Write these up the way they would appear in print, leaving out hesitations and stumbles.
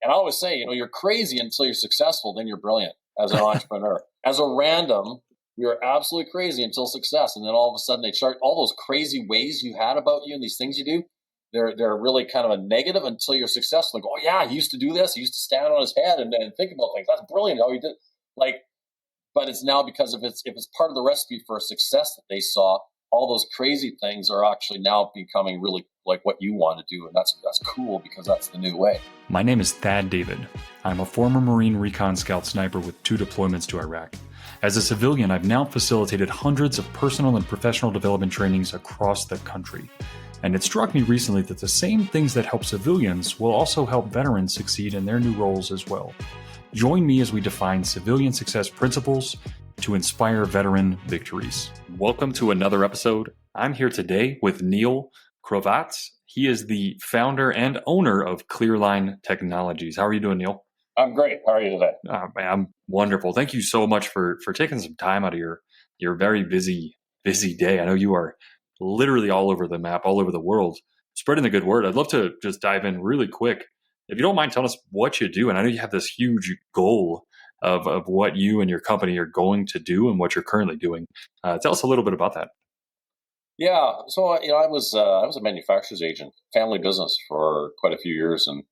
And I always say, you're crazy until you're successful, then you're brilliant as an entrepreneur. As a random, you're absolutely crazy until success. And then all of a sudden they chart all those crazy ways you had about you and these things you do. They're really kind of a negative until you're successful. Like, oh yeah, he used to do this. He used to stand on his head and think about things. That's brilliant how he did. But it's now because if it's part of the recipe for success that they saw, all those crazy things are actually now becoming really like what you want to do. And that's cool because that's the new way. My name is Thad David. I'm a former Marine Recon Scout sniper with 2 deployments to Iraq. As a civilian, I've now facilitated hundreds of personal and professional development trainings across the country. And it struck me recently that the same things that help civilians will also help veterans succeed in their new roles as well. Join me as we define civilian success principles to inspire veteran victories. Welcome to another episode. I'm here today with Neil Krovats. He is the founder and owner of Clearline Technologies. How are you doing, Neil? I'm great. How are you today? I'm wonderful. Thank you so much for taking some time out of your very busy day. I know you are literally all over the map, all over the world, spreading the good word. I'd love to just dive in really quick. If you don't mind telling us what you do, and I know you have this huge goal of what you and your company are going to do and what you're currently doing. Tell us a little bit about that. Yeah, so I was a manufacturer's agent, family business for quite a few years, and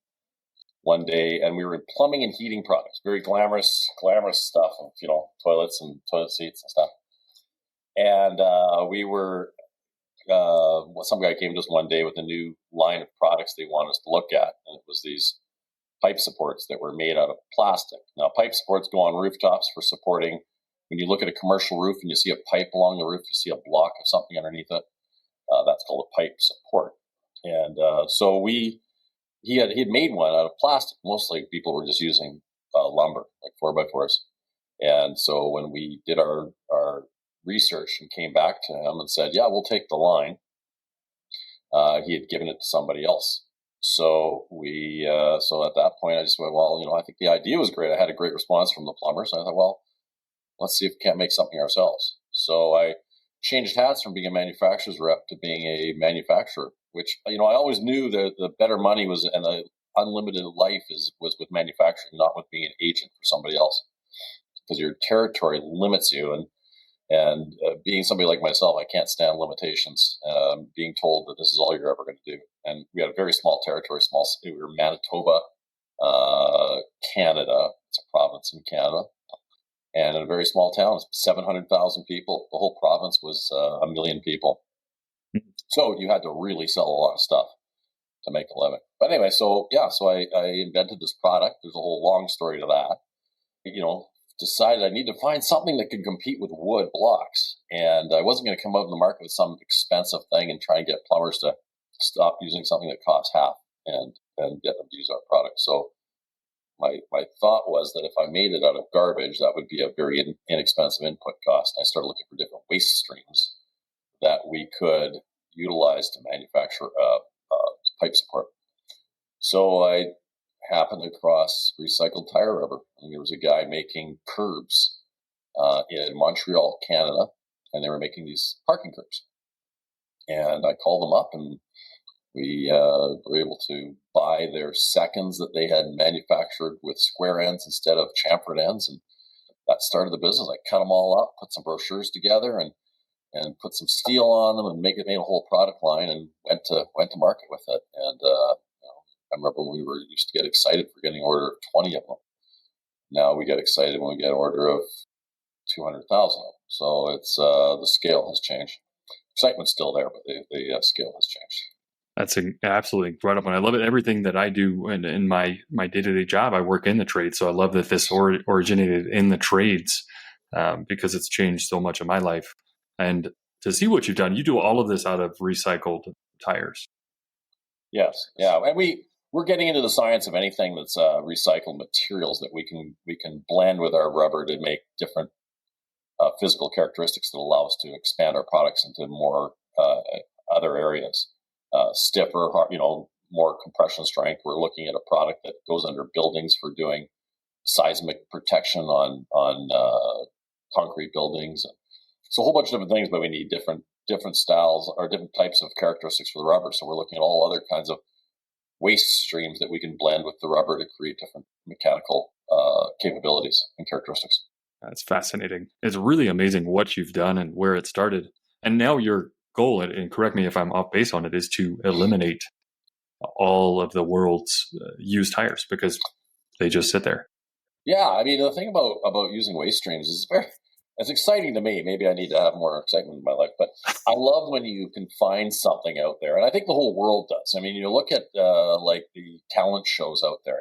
one day, and we were in plumbing and heating products, very glamorous stuff, toilets and toilet seats and stuff. And some guy came to us one day with a new line of products they wanted us to look at, and it was these pipe supports that were made out of plastic. Now, pipe supports go on rooftops for supporting. When you look at a commercial roof and you see a pipe along the roof, you see a block of something underneath it. That's called a pipe support. And so he had made one out of plastic. Mostly people were just using lumber, like 4x4s. And so when we did our research and came back to him and said, yeah, we'll take the line, he had given it to somebody else. So so at that point I just went, well, I think the idea was great. I had a great response from the plumbers. So I thought, well, let's see if we can't make something ourselves. So I changed hats from being a manufacturer's rep to being a manufacturer, which, I always knew that the better money was and the unlimited life was with manufacturing, not with being an agent for somebody else, because your territory limits you. And being somebody like myself, I can't stand limitations. Being told that this is all you're ever going to do. And we had a very small territory, we were Manitoba, Canada. It's a province in Canada. And in a very small town, 700,000 people. The whole province was 1 million people. So you had to really sell a lot of stuff to make a living. But anyway, so I invented this product. There's a whole long story to that. Decided I need to find something that could compete with wood blocks. And I wasn't going to come out in the market with some expensive thing and try and get plumbers to stop using something that costs half and get them to use our product. So my thought was that if I made it out of garbage, that would be a very inexpensive input cost. I started looking for different waste streams that we could utilize to manufacture pipe support. So I happened across recycled tire rubber, and there was a guy making curbs in Montreal, Canada, and they were making these parking curbs. And I called them up, and we were able to buy their seconds that they had manufactured with square ends instead of chamfered ends, and that started the business. I cut them all up, put some brochures together, and put some steel on them, and made a whole product line, and went to market with it. And I remember we used to get excited for getting an order of 20 of them. Now we get excited when we get an order of 200,000 of them. So it's the scale has changed. Excitement's still there, but the scale has changed. That's absolutely incredible. And I love it. Everything that I do in my day-to-day job, I work in the trade. So I love that this originated in the trades because it's changed so much of my life. And to see what you've done, you do all of this out of recycled tires. Yes. Yeah. And we're getting into the science of anything that's recycled materials that we can blend with our rubber to make different physical characteristics that allow us to expand our products into more other areas. Stiffer, more compression strength. We're looking at a product that goes under buildings for doing seismic protection on concrete buildings. So a whole bunch of different things, but we need different styles or different types of characteristics for the rubber. So we're looking at all other kinds of waste streams that we can blend with the rubber to create different mechanical capabilities and characteristics. That's fascinating. It's really amazing what you've done and where it started. And now your goal, and correct me if I'm off base on it, is to eliminate all of the world's used tires because they just sit there. Yeah, I mean, the thing about using waste streams is it's exciting to me. Maybe I need to have more excitement in my life, but I love when you can find something out there, and I think the whole world does. I mean, you look at like the talent shows out there,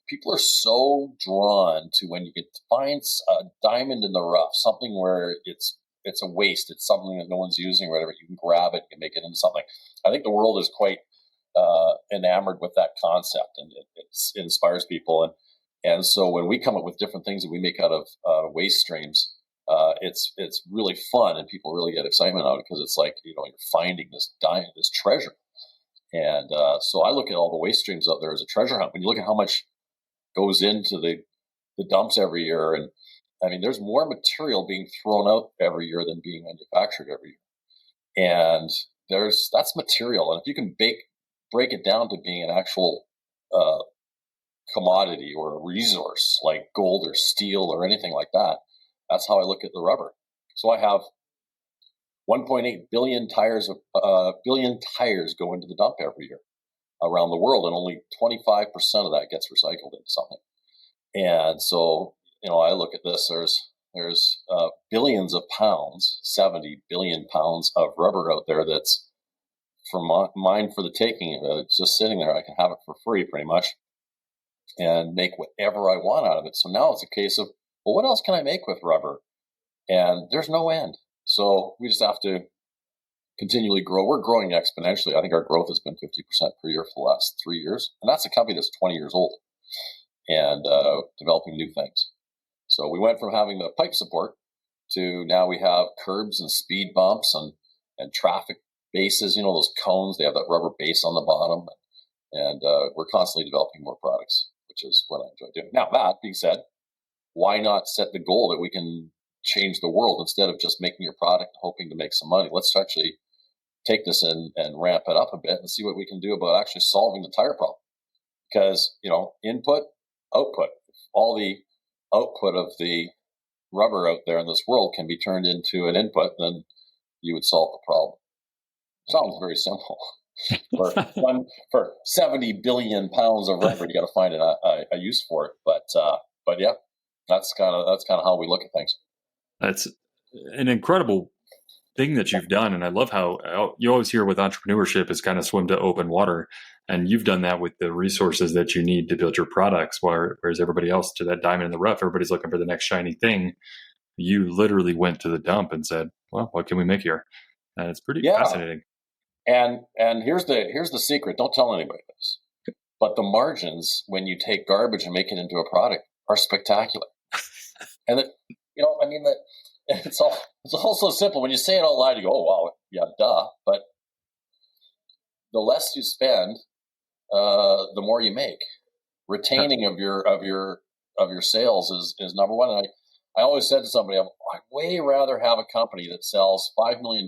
people are so drawn to when you can find a diamond in the rough, something where it's a waste, it's something that no one's using, or whatever. You can grab it and make it into something. I think the world is quite enamored with that concept, and it inspires people. And so when we come up with different things that we make out of waste streams, it's really fun, and people really get excitement out of it because it's like, you're finding this diamond, this treasure. And so I look at all the waste streams out there as a treasure hunt. When you look at how much goes into the dumps every year, and I mean, there's more material being thrown out every year than being manufactured every year. And that's material. And if you can break it down to being an actual commodity or a resource like gold or steel or anything like that, that's how I look at the rubber. So I have 1.8 billion tires go into the dump every year around the world, and only 25% of that gets recycled into something. And so, I look at this, there's billions of pounds, 70 billion pounds of rubber out there that's mine for the taking. It's just sitting there. I can have it for free pretty much and make whatever I want out of it. So now it's a case of, well, what else can I make with rubber? And there's no end. So we just have to continually grow. We're growing exponentially. I think our growth has been 50% per year for the last 3 years. And that's a company that's 20 years old and developing new things. So we went from having the pipe support to now we have curbs and speed bumps and traffic bases, those cones, they have that rubber base on the bottom. And we're constantly developing more products, which is what I enjoy doing. Now, that being said, why not set the goal that we can change the world instead of just making your product and hoping to make some money? Let's actually take this and ramp it up a bit and see what we can do about actually solving the tire problem. Because, input, output, all the output of the rubber out there in this world can be turned into an input, then you would solve the problem. Sounds very simple. For 70 billion pounds of rubber, you got to find a use for it. But yeah, that's kind of how we look at things. That's an incredible thing that you've done, and I love how you always hear with entrepreneurship is kind of swim to open water, and you've done that with the resources that you need to build your products. Whereas everybody else, to that diamond in the rough, everybody's looking for the next shiny thing. You literally went to the dump and said, "Well, what can we make here?" And it's pretty fascinating. And here's the secret. Don't tell anybody this. But the margins when you take garbage and make it into a product are spectacular. And it's all so simple. When you say it out loud, you go, "Oh wow, yeah, duh." But the less you spend, the more you make. Retaining of your sales is number one. And I always said to somebody, I'd way rather have a company that sells $5 million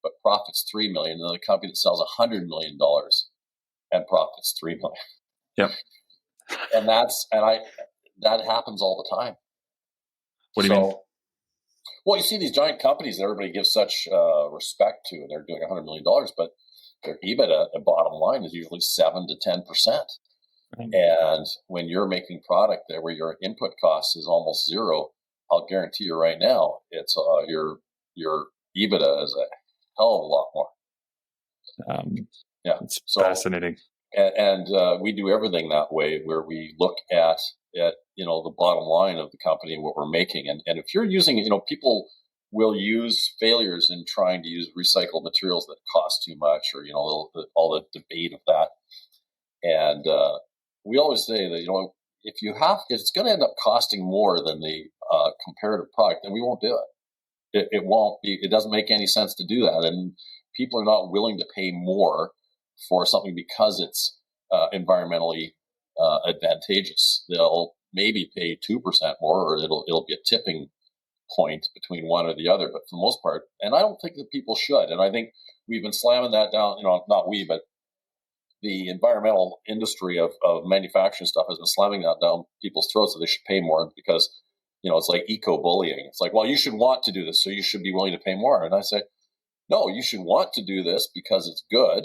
but profits $3 million than a company that sells $100 million and profits $3 million. Yep. And that happens all the time. What do you mean? Well, you see these giant companies that everybody gives such respect to, and they're doing $100 million, but their EBITDA and bottom line is usually 7 to 10%. Mm-hmm. And when you're making product there where your input cost is almost zero, I'll guarantee you right now, it's your EBITDA is a hell of a lot more. It's fascinating. And we do everything that way, where we look at the bottom line of the company and what we're making. And if you're using, people will use failures in trying to use recycled materials that cost too much, or all the debate of that. And we always say that if it's going to end up costing more than the comparative product, then we won't do it. It won't be. It doesn't make any sense to do that, and people are not willing to pay more for something because it's environmentally advantageous. They'll maybe pay 2% more, or it'll be a tipping point between one or the other. But for the most part, and I don't think that people should. And I think we've been slamming that down. Not we, but the environmental industry of manufacturing stuff has been slamming that down people's throats that they should pay more because, it's like eco-bullying. It's like, well, you should want to do this, so you should be willing to pay more. And I say, no, you should want to do this because it's good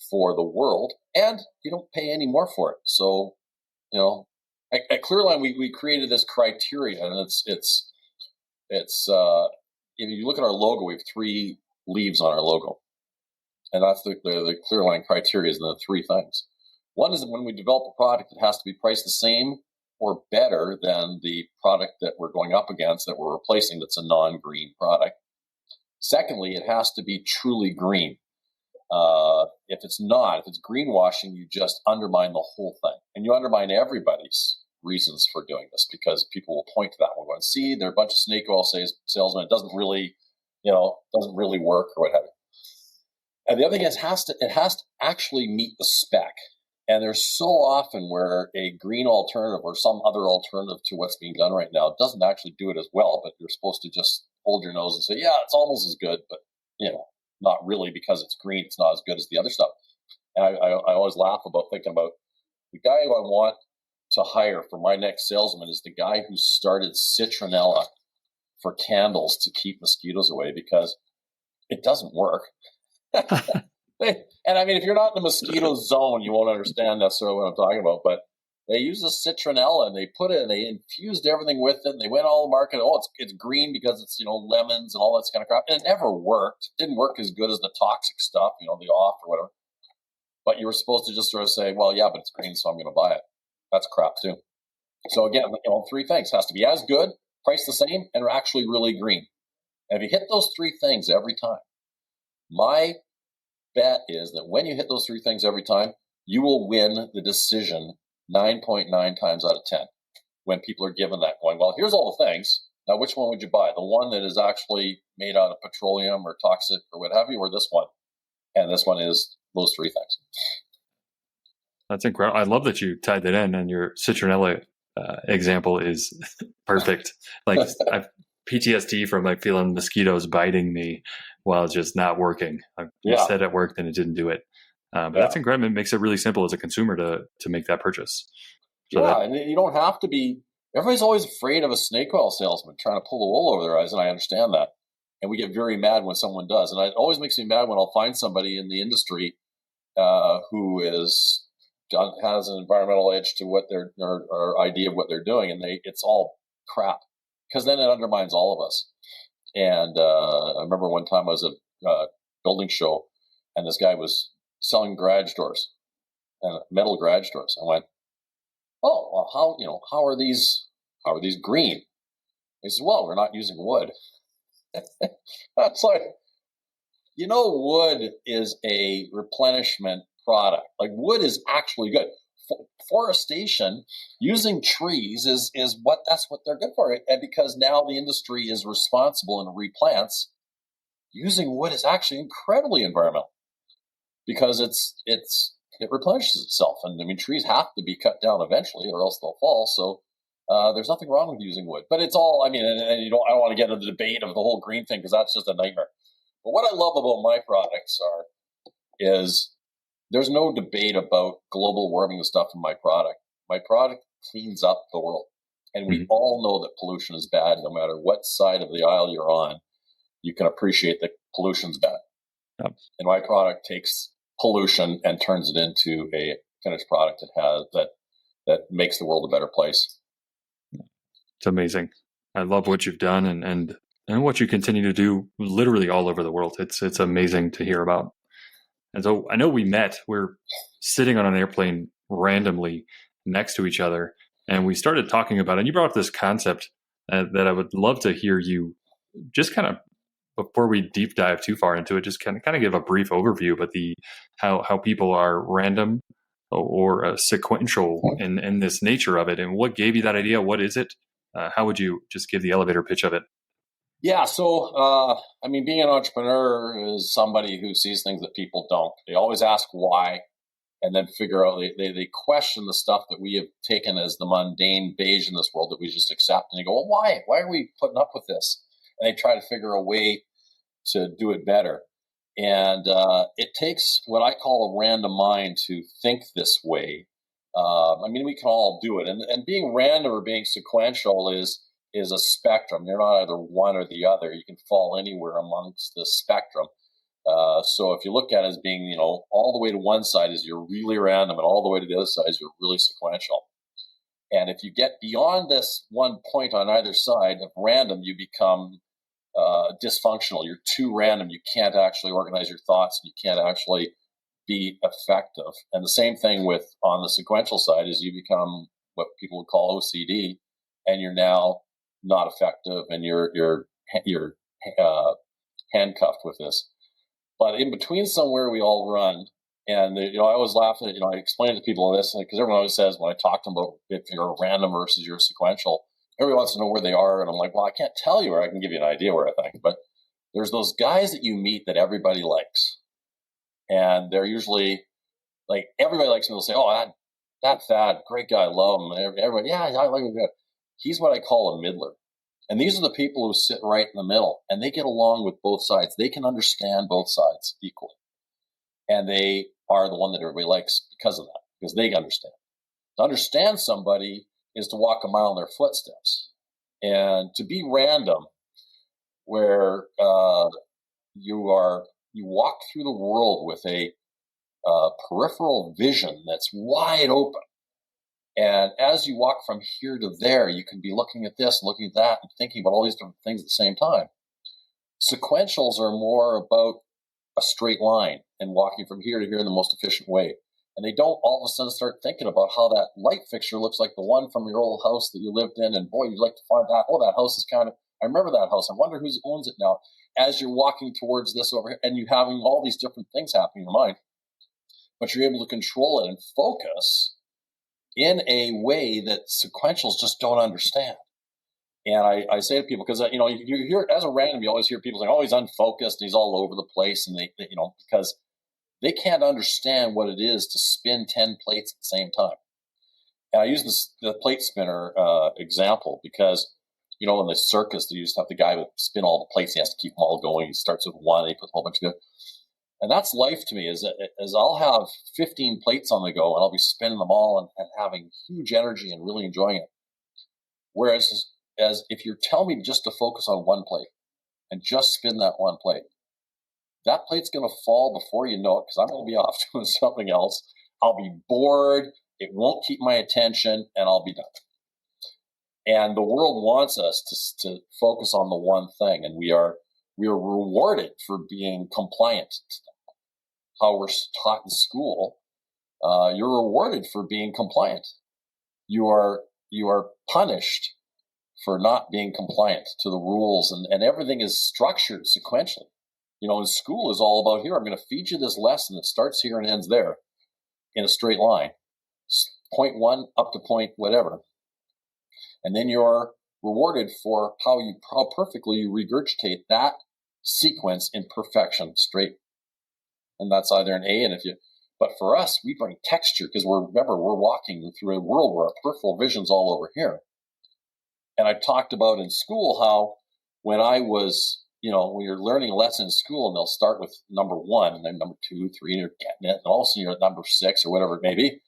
for the world, and you don't pay any more for it. So, at Clearline, we created this criteria, and it's if you look at our logo, we have 3 leaves on our logo. And that's the Clearline criteria is the 3 things. One is that when we develop a product, it has to be priced the same or better than the product that we're going up against, that we're replacing, that's a non-green product. Secondly, it has to be truly green. If it's greenwashing, you just undermine the whole thing. And you undermine everybody's reasons for doing this, because people will point to that one going, see, they're a bunch of snake oil salesmen. It doesn't really, doesn't really work, or what have you. And the other thing is, it has to actually meet the spec. And there's so often where a green alternative or some other alternative to what's being done right now doesn't actually do it as well, but you're supposed to just hold your nose and say, yeah, it's almost as good, but, not really, because it's green. It's not as good as the other stuff. And I always laugh about thinking about the guy who I want to hire for my next salesman is the guy who started citronella for candles to keep mosquitoes away, because it doesn't work. And I mean, if you're not in the mosquito zone, you won't understand necessarily what I'm talking about, but they use the citronella and they put it and they infused everything with it, and they went all the market. Oh, it's green because it's, lemons and all that kind of crap. And it never worked. It didn't work as good as the toxic stuff, the off or whatever. But you were supposed to just sort of say, well, yeah, but it's green, so I'm going to buy it. That's crap too. So again, 3 things. It has to be as good, priced the same, and actually really green. And if you hit those 3 things every time, my bet is that when you hit those 3 things every time, you will win the decision 9.9 times out of 10. When people are given that, going, well, here's all the things. Now, which one would you buy? The one that is actually made out of petroleum or toxic or what have you, or this one? And this one is those 3 things. That's incredible. I love that you tied that in, and your citronella example is perfect. Like, I've PTSD from feeling mosquitoes biting me while it's just not working. I said it worked and it didn't do it. But that's incredible. It makes it really simple as a consumer to make that purchase. So and you don't have to be. Everybody's always afraid of a snake oil salesman trying to pull the wool over their eyes, and I understand that. And we get very mad when someone does. And it always makes me mad when I'll find somebody in the industry who has an environmental edge to what or idea of what they're doing, and it's all crap, because then it undermines all of us. And I remember one time I was at a building show, and this guy was selling garage doors, metal garage doors. I went, oh, well, how are these green? He says, well, we're not using wood. That's like, wood is a replenishment product. Like, wood is actually good. Forestation, using trees is that's what they're good for. And because now the industry is responsible and replants, using wood is actually incredibly environmental, because it replenishes itself. And I mean, trees have to be cut down eventually, or else they'll fall. So there's nothing wrong with using wood. But it's all, I mean, and I don't want to get into the debate of the whole green thing, because that's just a nightmare. But what I love about my products is there's no debate about global warming and stuff in my product. My product cleans up the world. And we all know that pollution is bad. No matter what side of the aisle you're on, you can appreciate that pollution's bad. Yep. And my product takes pollution and turns it into a finished product that makes the world a better place. It's amazing. I love what you've done and what you continue to do literally all over the world. It's amazing to hear about. And so I know we're sitting on an airplane randomly next to each other, and we started talking about it. And you brought up this concept that I would love to hear you just kind of, before we deep dive too far into it, just kind of give a brief overview, but how people are random or sequential in this nature of it. And what gave you that idea? What is it? How would you just give the elevator pitch of it? Yeah. So, I mean, being an entrepreneur is somebody who sees things that people don't. They always ask why, and then figure out, they question the stuff that we have taken as the mundane beige in this world that we just accept. And they go, well, why? Why are we putting up with this? And they try to figure a way to do it better. And it takes what I call a random mind to think this way. We can all do it. And being random or being sequential is a spectrum. You're not either one or the other. You can fall anywhere amongst the spectrum. So if you look at it as being, all the way to one side is you're really random, and all the way to the other side is you're really sequential. And if you get beyond this one point on either side of random, you become dysfunctional. You're too random. You can't actually organize your thoughts. You can't actually be effective. And the same thing with on the sequential side is you become what people would call OCD, and you're now not effective, and you're handcuffed with this. But in between somewhere we all run. And, I always laugh at it. I explain to people this because everyone always says when I talk to them about if you're random versus you're sequential, everyone wants to know where they are. And I'm like, well, I can't tell you, or I can give you an idea where I think. But there's those guys that you meet that everybody likes. And they're usually like, everybody likes them. They'll say, oh, that Thad, great guy, love him. And everybody, yeah, I like him. He's what I call a middler. And these are the people who sit right in the middle, and they get along with both sides. They can understand both sides equally. And they are the one that everybody likes because of that, because they understand. To understand somebody is to walk a mile in their footsteps. And to be random, where you walk through the world with a peripheral vision that's wide open. And as you walk from here to there, you can be looking at this, looking at that, and thinking about all these different things at the same time. Sequentials are more about a straight line and walking from here to here in the most efficient way. And they don't all of a sudden start thinking about how that light fixture looks like the one from your old house that you lived in. And boy, you'd like to find that. Oh, that house is I remember that house. I wonder who owns it now. As you're walking towards this over here, and you're having all these different things happening in your mind, but you're able to control it and focus in a way that sequentials just don't understand. And I say to people, because you hear as a random, you always hear people saying, "Oh, he's unfocused, and he's all over the place," and they because they can't understand what it is to spin 10 plates at the same time. And I use the plate spinner example because in the circus they used to have the guy who spin all the plates. He has to keep them all going. He starts with one, and he puts a whole bunch of good. And that's life to me. Is I'll have 15 plates on the go, and I'll be spinning them all and having huge energy and really enjoying it. Whereas as if you tell me just to focus on one plate and just spin that one plate, that plate's going to fall before you know it, because I'm going to be off doing something else. I'll be bored. It won't keep my attention, and I'll be done. And the world wants us to focus on the one thing, and we are rewarded for being compliant. How we're taught in school, you're rewarded for being compliant. You are punished for not being compliant to the rules, and everything is structured sequentially. In school is all about, here, I'm going to feed you this lesson that starts here and ends there in a straight line, point one up to point whatever. And then you're rewarded for how perfectly you regurgitate that sequence in perfection, straight. And that's either an A, but for us, we bring texture because we're walking through a world where our peripheral vision's all over here. And I talked about in school how when I was, when you're learning a lesson in school, and they'll start with number 1 and then number 2, 3, and you're getting it, and all of a sudden you're at number 6 or whatever it may be,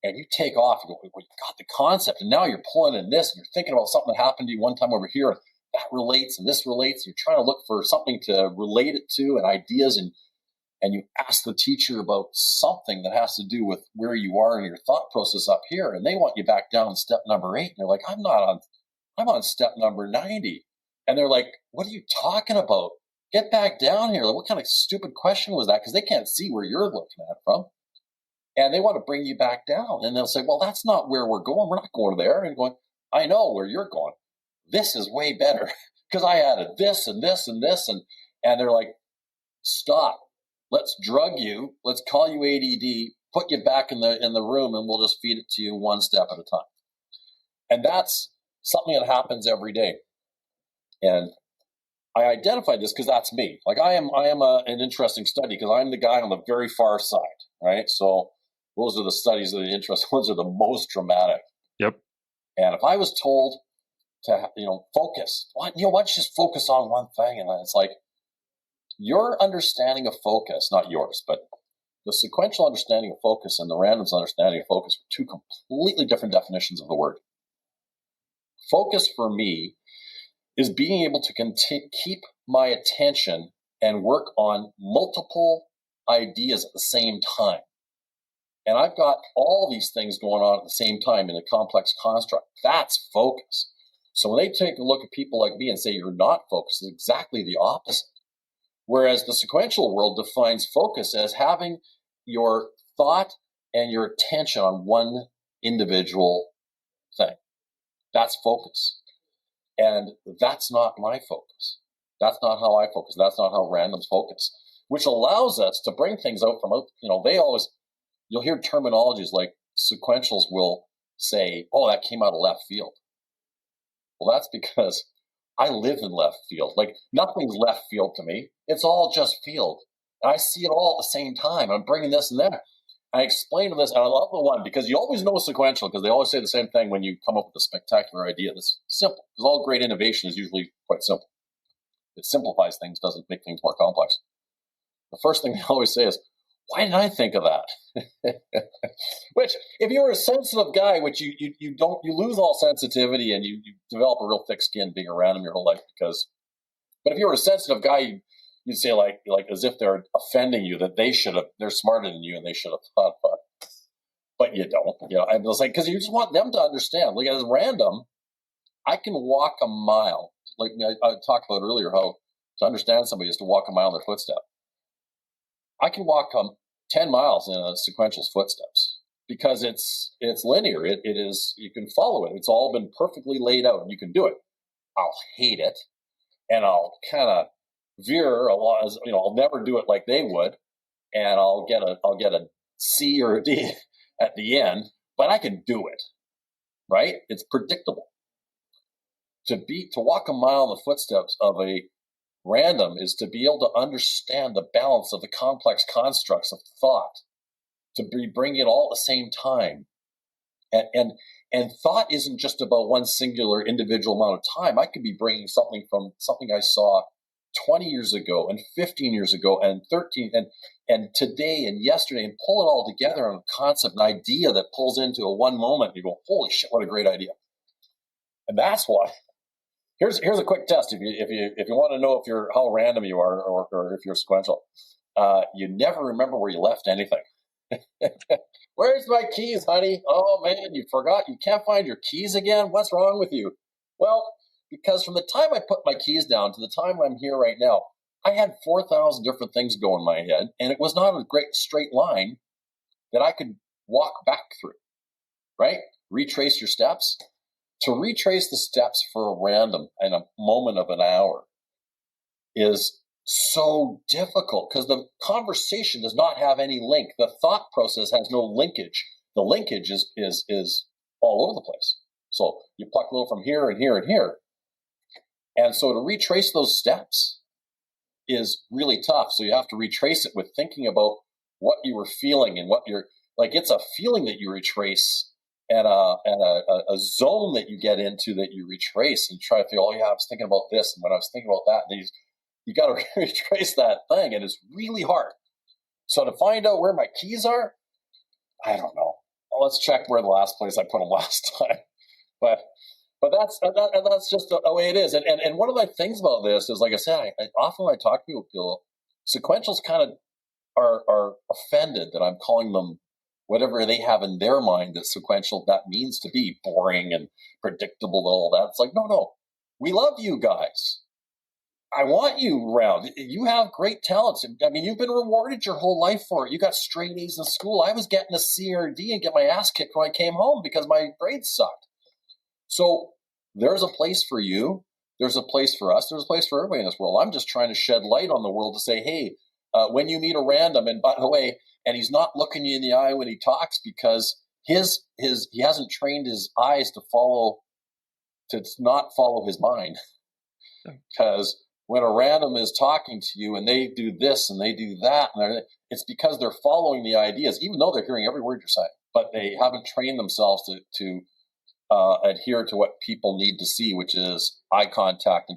and you take off and go, well, you got the concept, and now you're pulling in this, and you're thinking about something that happened to you one time over here, and that relates, and this relates, and you're trying to look for something to relate it to and ideas, and you ask the teacher about something that has to do with where you are in your thought process up here, and they want you back down step number 8, and they're like, I'm on step number 90. And they're like, what are you talking about? Get back down here. Like, what kind of stupid question was that? Because they can't see where you're looking at it from. And they want to bring you back down. And they'll say, well, that's not where we're going. We're not going there. And going, I know where you're going. This is way better because I added this and this and this. And they're like, stop. Let's drug you. Let's call you ADD, put you back in the room, and we'll just feed it to you one step at a time. And that's something that happens every day. And I identified this because that's me. Like I am an interesting study because I'm the guy on the very far side, right? So those are the studies that are the interesting ones, are the most dramatic. Yep. And if I was told to, focus, why don't you just focus on one thing? And it's like, your understanding of focus, not yours, but the sequential understanding of focus and the random's understanding of focus are two completely different definitions of the word. Focus for me is being able to keep my attention and work on multiple ideas at the same time. And I've got all these things going on at the same time in a complex construct. That's focus. So when they take a look at people like me and say you're not focused, it's exactly the opposite. Whereas the sequential world defines focus as having your thought and your attention on one individual thing. That's focus. And that's not my focus. That's not how I focus. That's not how randoms focus, which allows us to bring things out from, you'll hear terminologies like sequentials will say, oh, that came out of left field. Well, that's because I live in left field. Like nothing's left field to me. It's all just field. And I see it all at the same time. I'm bringing this and that. I explain this, and I love the one because you always know sequential because they always say the same thing when you come up with a spectacular idea that's simple. Because all great innovation is usually quite simple. It simplifies things, doesn't make things more complex. The first thing they always say is, why didn't I think of that? Which, if you're a sensitive guy, which you lose all sensitivity and you develop a real thick skin being around them your whole life but if you're a sensitive guy, you'd say like as if they're offending you, that they're smarter than you and they should have thought about it. But you don't. I'm just like, because you just want them to understand. Like as random, I can walk a mile. Like I talked about earlier, how to understand somebody is to walk a mile in their footstep. I can walk 10 miles in a sequential's footsteps because it's linear. It is, you can follow it. It's all been perfectly laid out and you can do it. I'll hate it and I'll kind of veer a lot. I'll never do it like they would, and I'll get a C or a D at the end, but I can do it, right? It's predictable. To walk a mile in the footsteps of a random is to be able to understand the balance of the complex constructs of thought, to be bringing it all at the same time, and thought isn't just about one singular individual amount of time. I could be bringing something from something I saw 20 years ago and 15 years ago and 13 and today and yesterday, and pull it all together on a concept, an idea that pulls into a one moment. And you go, holy shit, what a great idea. And that's why here's a quick test. If you want to know how random you are or if you're sequential, you never remember where you left anything. Where's my keys, honey? Oh man, you forgot. You can't find your keys again? What's wrong with you? Well, because from the time I put my keys down to the time I'm here right now, I had 4,000 different things go in my head, and it was not a great straight line that I could walk back through, right? Retrace your steps. To retrace the steps for a random in a moment of an hour is so difficult because the conversation does not have any link. The thought process has no linkage. The linkage is all over the place. So you pluck a little from here and here and here. And so to retrace those steps is really tough. So you have to retrace it with thinking about what you were feeling and what you're like. It's a feeling that you retrace and a zone that you get into that you retrace and try to feel, oh yeah, I was thinking about this. And when I was thinking about that, and you got to retrace that thing. And it's really hard. So to find out where my keys are, I don't know. Well, let's check where the last place I put them last time. But that's just the way it is. And one of the things about this is, like I said, often when I talk to people, sequentials kind of are offended that I'm calling them whatever they have in their mind that sequential, that means to be boring and predictable and all that. It's like, no, we love you guys. I want you around. You have great talents. I mean, you've been rewarded your whole life for it. You got straight A's in school. I was getting a C or a D and get my ass kicked when I came home because my grades sucked. So there's a place for you. There's a place for us. There's a place for everybody in this world. I'm just trying to shed light on the world to say, hey, when you meet a random, and by the way, and he's not looking you in the eye when he talks because he hasn't trained his eyes to not follow his mind. Because when a random is talking to you and they do this and they do that, and it's because they're following the ideas, even though they're hearing every word you're saying, but they haven't trained themselves to adhere to what people need to see, which is eye contact.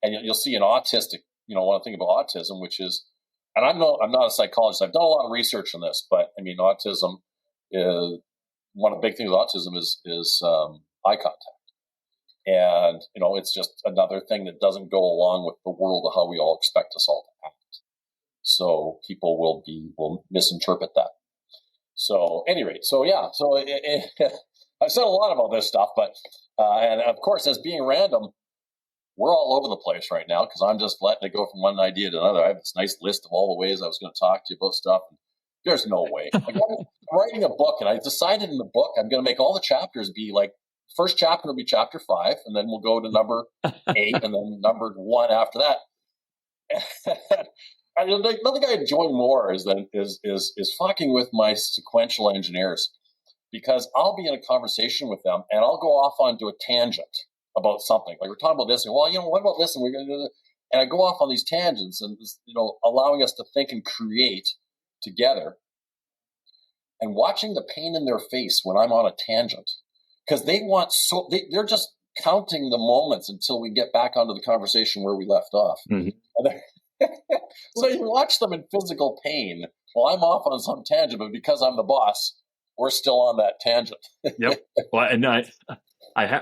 And you'll see an autistic one thing about autism, which is, and I'm not a psychologist. I've done a lot of research on this, but I mean, autism is one of the big things with autism is eye contact. And, it's just another thing that doesn't go along with the world of how we all expect us all to act. So people will misinterpret that. So anyway, I've said a lot about this stuff, but, and of course, as being random, we're all over the place right now because I'm just letting it go from one idea to another. I have this nice list of all the ways I was going to talk to you about stuff. There's no way. I'm writing a book, and I decided in the book I'm going to make all the chapters be like, first chapter will be chapter 5, and then we'll go to number 8, and then number 1 after that. Nothing I enjoy more is fucking with my sequential engineers, because I'll be in a conversation with them and I'll go off onto a tangent about something. Like we're talking about this, and what about this? And we're going to do this. And I go off on these tangents, and allowing us to think and create together, and watching the pain in their face when I'm on a tangent, because they're just counting the moments until we get back onto the conversation where we left off. Mm-hmm. So you watch them in physical pain while I'm off on some tangent, but because I'm the boss, we're still on that tangent. Yep. Well, and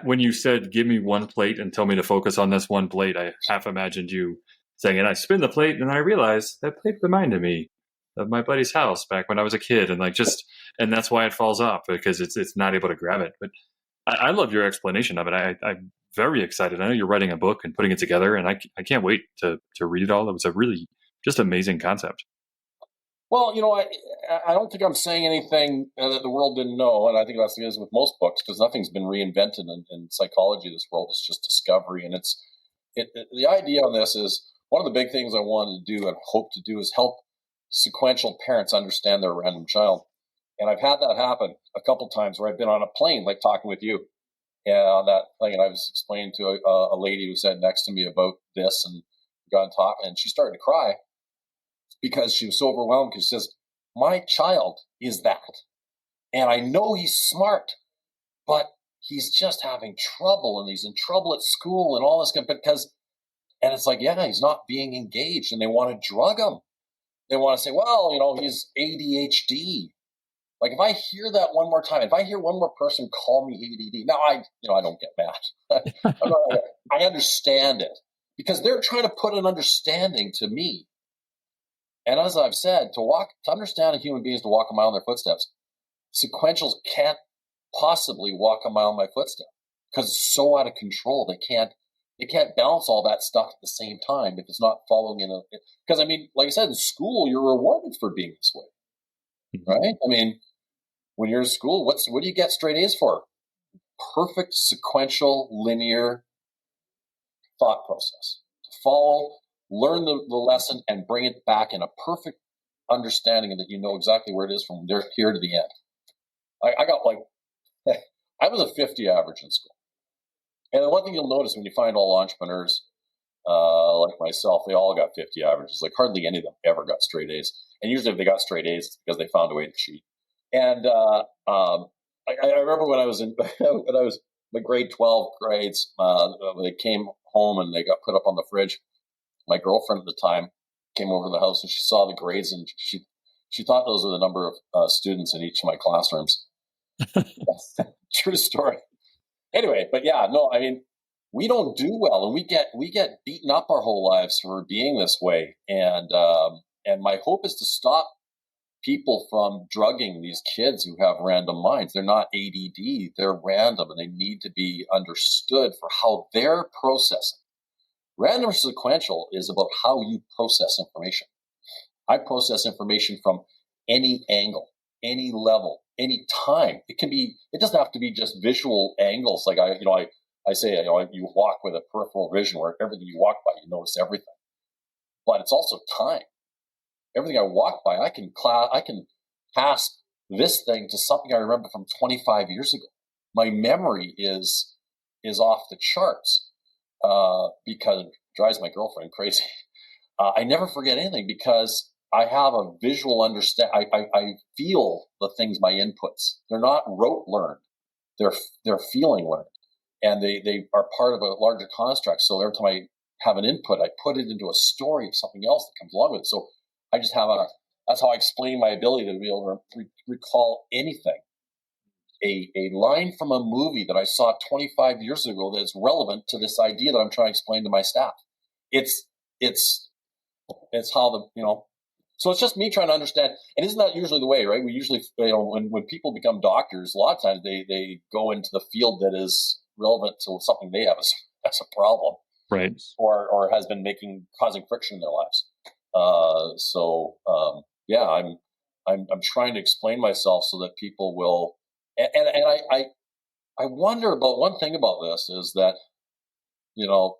when you said, give me one plate and tell me to focus on this one plate, I half imagined you saying, and I spin the plate, and I realized that plate reminded me of my buddy's house back when I was a kid, and and that's why it falls off, because it's not able to grab it. But I love your explanation of it. I'm very excited. I know you're writing a book and putting it together, and I can't wait to read it all. It was a really just amazing concept. Well, I don't think I'm saying anything that the world didn't know, and I think that's the case with most books, because nothing's been reinvented in psychology of this world. It's just discovery, and the idea on this is one of the big things I wanted to do and hope to do is help sequential parents understand their random child. And I've had that happen a couple times where I've been on a plane, like talking with you, and on that thing, and I was explaining to a lady who sat next to me about this, and got on talking, and she started to cry because she was so overwhelmed, because she says, my child is that. And I know he's smart, but he's just having trouble, and he's in trouble at school and all this, and it's like, yeah, he's not being engaged, and they want to drug him. They want to say, well, he's ADHD. Like, if I hear that one more time, if I hear one more person call me ADD, now I don't get mad. I understand it, because they're trying to put an understanding to me. And as I've said, to understand a human being is to walk a mile in their footsteps. Sequentials can't possibly walk a mile in my footsteps because it's so out of control. They can't balance all that stuff at the same time if it's not following because I mean, like I said, in school, you're rewarded for being this way, right? I mean, when you're in school, what do you get straight A's for? Perfect sequential linear thought process. To learn the lesson and bring it back in a perfect understanding, and that you know exactly where it is from there here to the end. I was a 50 average in school. And the one thing you'll notice when you find all entrepreneurs like myself, they all got 50 averages. Like hardly any of them ever got straight A's. And usually if they got straight A's, it's because they found a way to cheat. And I remember when I was in my grade 12 grades, when they came home and they got put up on the fridge, my girlfriend at the time came over to the house and she saw the grades, and she thought those were the number of students in each of my classrooms. True story. Anyway, but yeah, no, I mean, we don't do well, and we get beaten up our whole lives for being this way. And my hope is to stop people from drugging these kids who have random minds. They're not ADD, they're random, and they need to be understood for how they're processing. Random or sequential is about how you process information. I process information from any angle, any level, any time. It doesn't have to be just visual angles. Like I say, you walk with a peripheral vision where everything you walk by, you notice everything. But it's also time. Everything I walk by, I can pass this thing to something I remember from 25 years ago. My memory is off the charts because it drives my girlfriend crazy. I never forget anything because I have a visual understanding. I feel the things, my inputs. They're not rote learned. They're feeling learned. And they are part of a larger construct. So every time I have an input, I put it into a story of something else that comes along with it. So I just have that's how I explain my ability to be able to recall anything. A line from a movie that I saw 25 years ago that's relevant to this idea that I'm trying to explain to my staff. It's how so it's just me trying to understand. And isn't that usually the way, right? We usually, when people become doctors, a lot of times they go into the field that is relevant to something they have as a problem, right? Or has been causing friction in their lives. I'm trying to explain myself so that people will. And I wonder about one thing about this is that,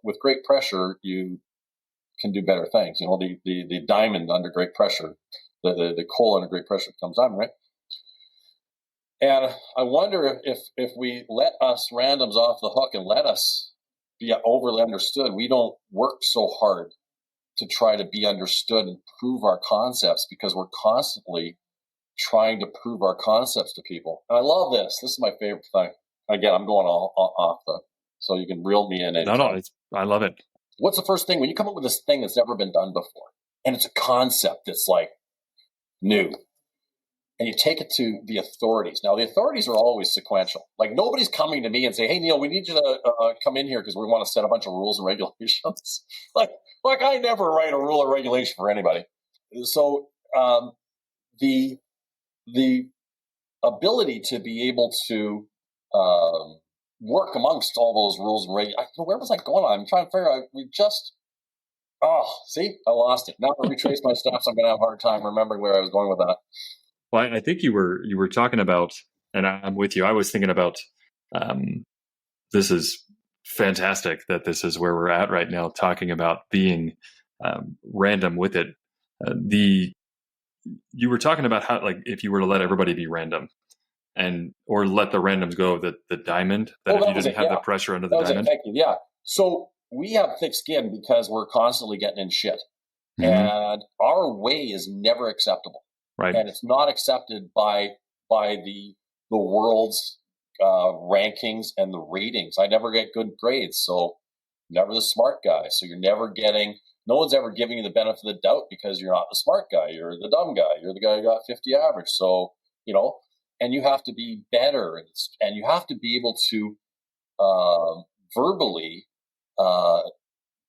with great pressure, you can do better things. The diamond under great pressure, the coal under great pressure becomes diamond, right? And I wonder if we let us randoms off the hook and let us be overly understood, we don't work so hard to try to be understood and prove our concepts, because we're constantly trying to prove our concepts to people. And I love this. This is my favorite thing. Again, I'm going all off so you can reel me in anytime. No, I love it. What's the first thing when you come up with this thing that's never been done before, and it's a concept that's like new, and you take it to the authorities? Now, the authorities are always sequential. Like, nobody's coming to me and say, "Hey, Neil, we need you to come in here because we want to set a bunch of rules and regulations." like I never write a rule or regulation for anybody. So the ability to be able to work amongst all those rules and regulations. Where was I going on? I'm trying to figure out. See, I lost it. Now to retrace my steps, I'm going to have a hard time remembering where I was going with that. Well, I think you were talking about, and I'm with you. I was thinking about, this is fantastic that this is where we're at right now, talking about being random with it. You were talking about how, like, if you were to let everybody be random, or let the randoms go, the diamond, that if you didn't have the pressure under the diamond. Thank you. Yeah. So we have thick skin because we're constantly getting in shit, and our way is never acceptable. Right. And it's not accepted by the world's rankings and the ratings. I never get good grades, so never the smart guy. So you're never getting. No one's ever giving you the benefit of the doubt because you're not the smart guy. You're the dumb guy. You're the guy who got 50 average. So and you have to be better, and you have to be able to verbally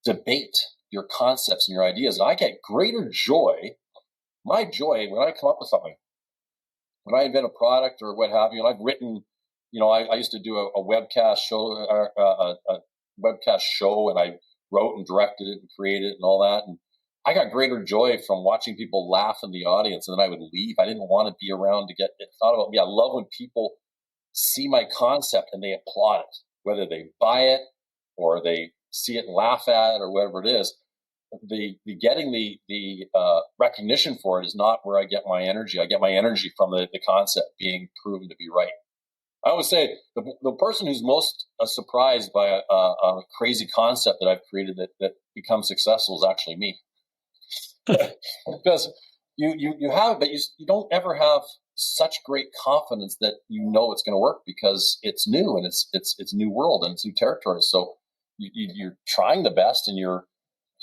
debate your concepts and your ideas. And I get greater joy. My joy when I come up with something, when I invent a product or what have you. And I've written, I used to do a webcast show, and I wrote and directed it and created it and all that. And I got greater joy from watching people laugh in the audience, and then I would leave. I didn't want to be around to get it thought about me. I love when people see my concept and they applaud it, whether they buy it or they see it and laugh at it or whatever it is. The getting the recognition for it is not where I get my energy. I get my energy from the concept being proven to be right. I always say the person who's most surprised by a crazy concept that I've created that becomes successful is actually me. Because you have it, but you don't ever have such great confidence that it's going to work, because it's new and it's new world and it's new territory. So you're trying the best, and you're a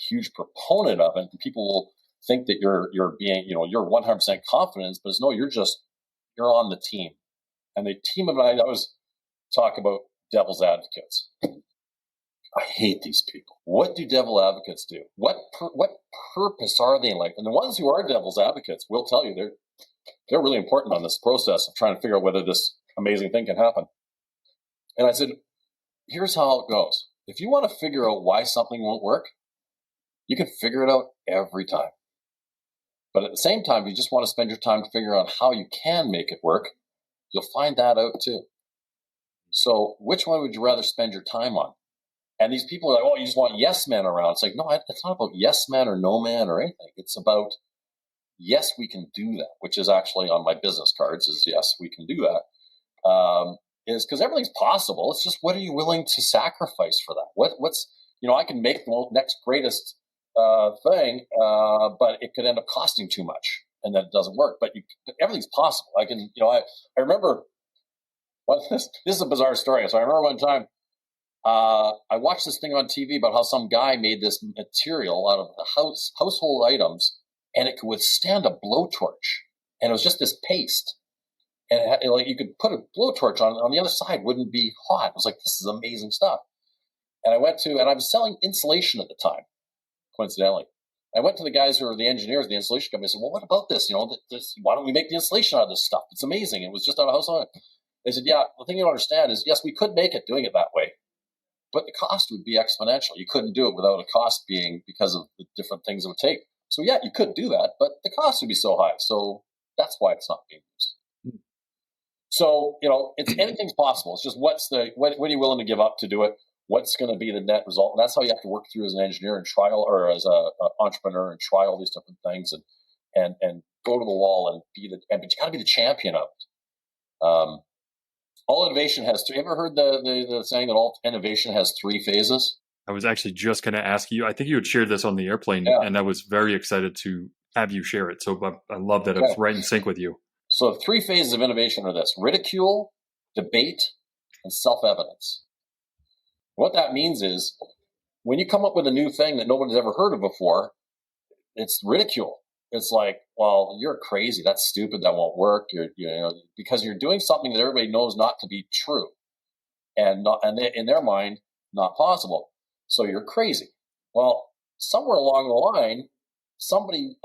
huge proponent of it. And people will think that you're being you're 100% confident, but no, you're on the team. And the team of I always talk about devil's advocates. I hate these people. What do devil advocates do? What purpose are they in life? And the ones who are devil's advocates will tell you they're really important on this process of trying to figure out whether this amazing thing can happen. And I said, here's how it goes. If you want to figure out why something won't work, you can figure it out every time. But at the same time, if you just want to spend your time to figure out how you can make it work, you'll find that out too. So which one would you rather spend your time on? And these people are like, oh, you just want yes men around. It's like, no, it's not about yes man or no man or anything. It's about, yes, we can do that, which is actually on my business cards is, yes, we can do that. Is because everything's possible. It's just, what are you willing to sacrifice for that? What's I can make the next greatest thing, but it could end up costing too much, and then it doesn't work. But everything's possible. I can, I remember, this is a bizarre story. So I remember one time I watched this thing on TV about how some guy made this material out of the household items, and it could withstand a blowtorch. And it was just this paste. And like you could put a blowtorch on the other side, wouldn't be hot. I was like, this is amazing stuff. And I was selling insulation at the time, coincidentally. I went to the guys who were the engineers of the insulation company. I said, well, what about this? Why don't we make the insulation out of this stuff? It's amazing. It was just out of household. They said, yeah, the thing you don't understand is, yes, we could make it doing it that way, but the cost would be exponential. You couldn't do it without a cost being because of the different things it would take. So yeah, you could do that, but the cost would be so high. So that's why it's not being used. So, it's anything's possible. It's just what are you willing to give up to do it? What's going to be the net result? And that's how you have to work through as an engineer and trial, or as an entrepreneur and try all these different things and go to the wall and but you got to be the champion of it. All innovation has three. Ever heard the saying that all innovation has three phases? I was actually just going to ask you. I think you had shared this on the airplane, and I was very excited to have you share it. So I love that. I was right in sync with you. So 3 phases of innovation are this: ridicule, debate, and self-evidence. What that means is when you come up with a new thing that nobody's ever heard of before, it's ridicule. It's like, well, you're crazy. That's stupid. That won't work. Because you're doing something that everybody knows not to be true, and in their mind, not possible. So you're crazy. Well, somewhere along the line, somebody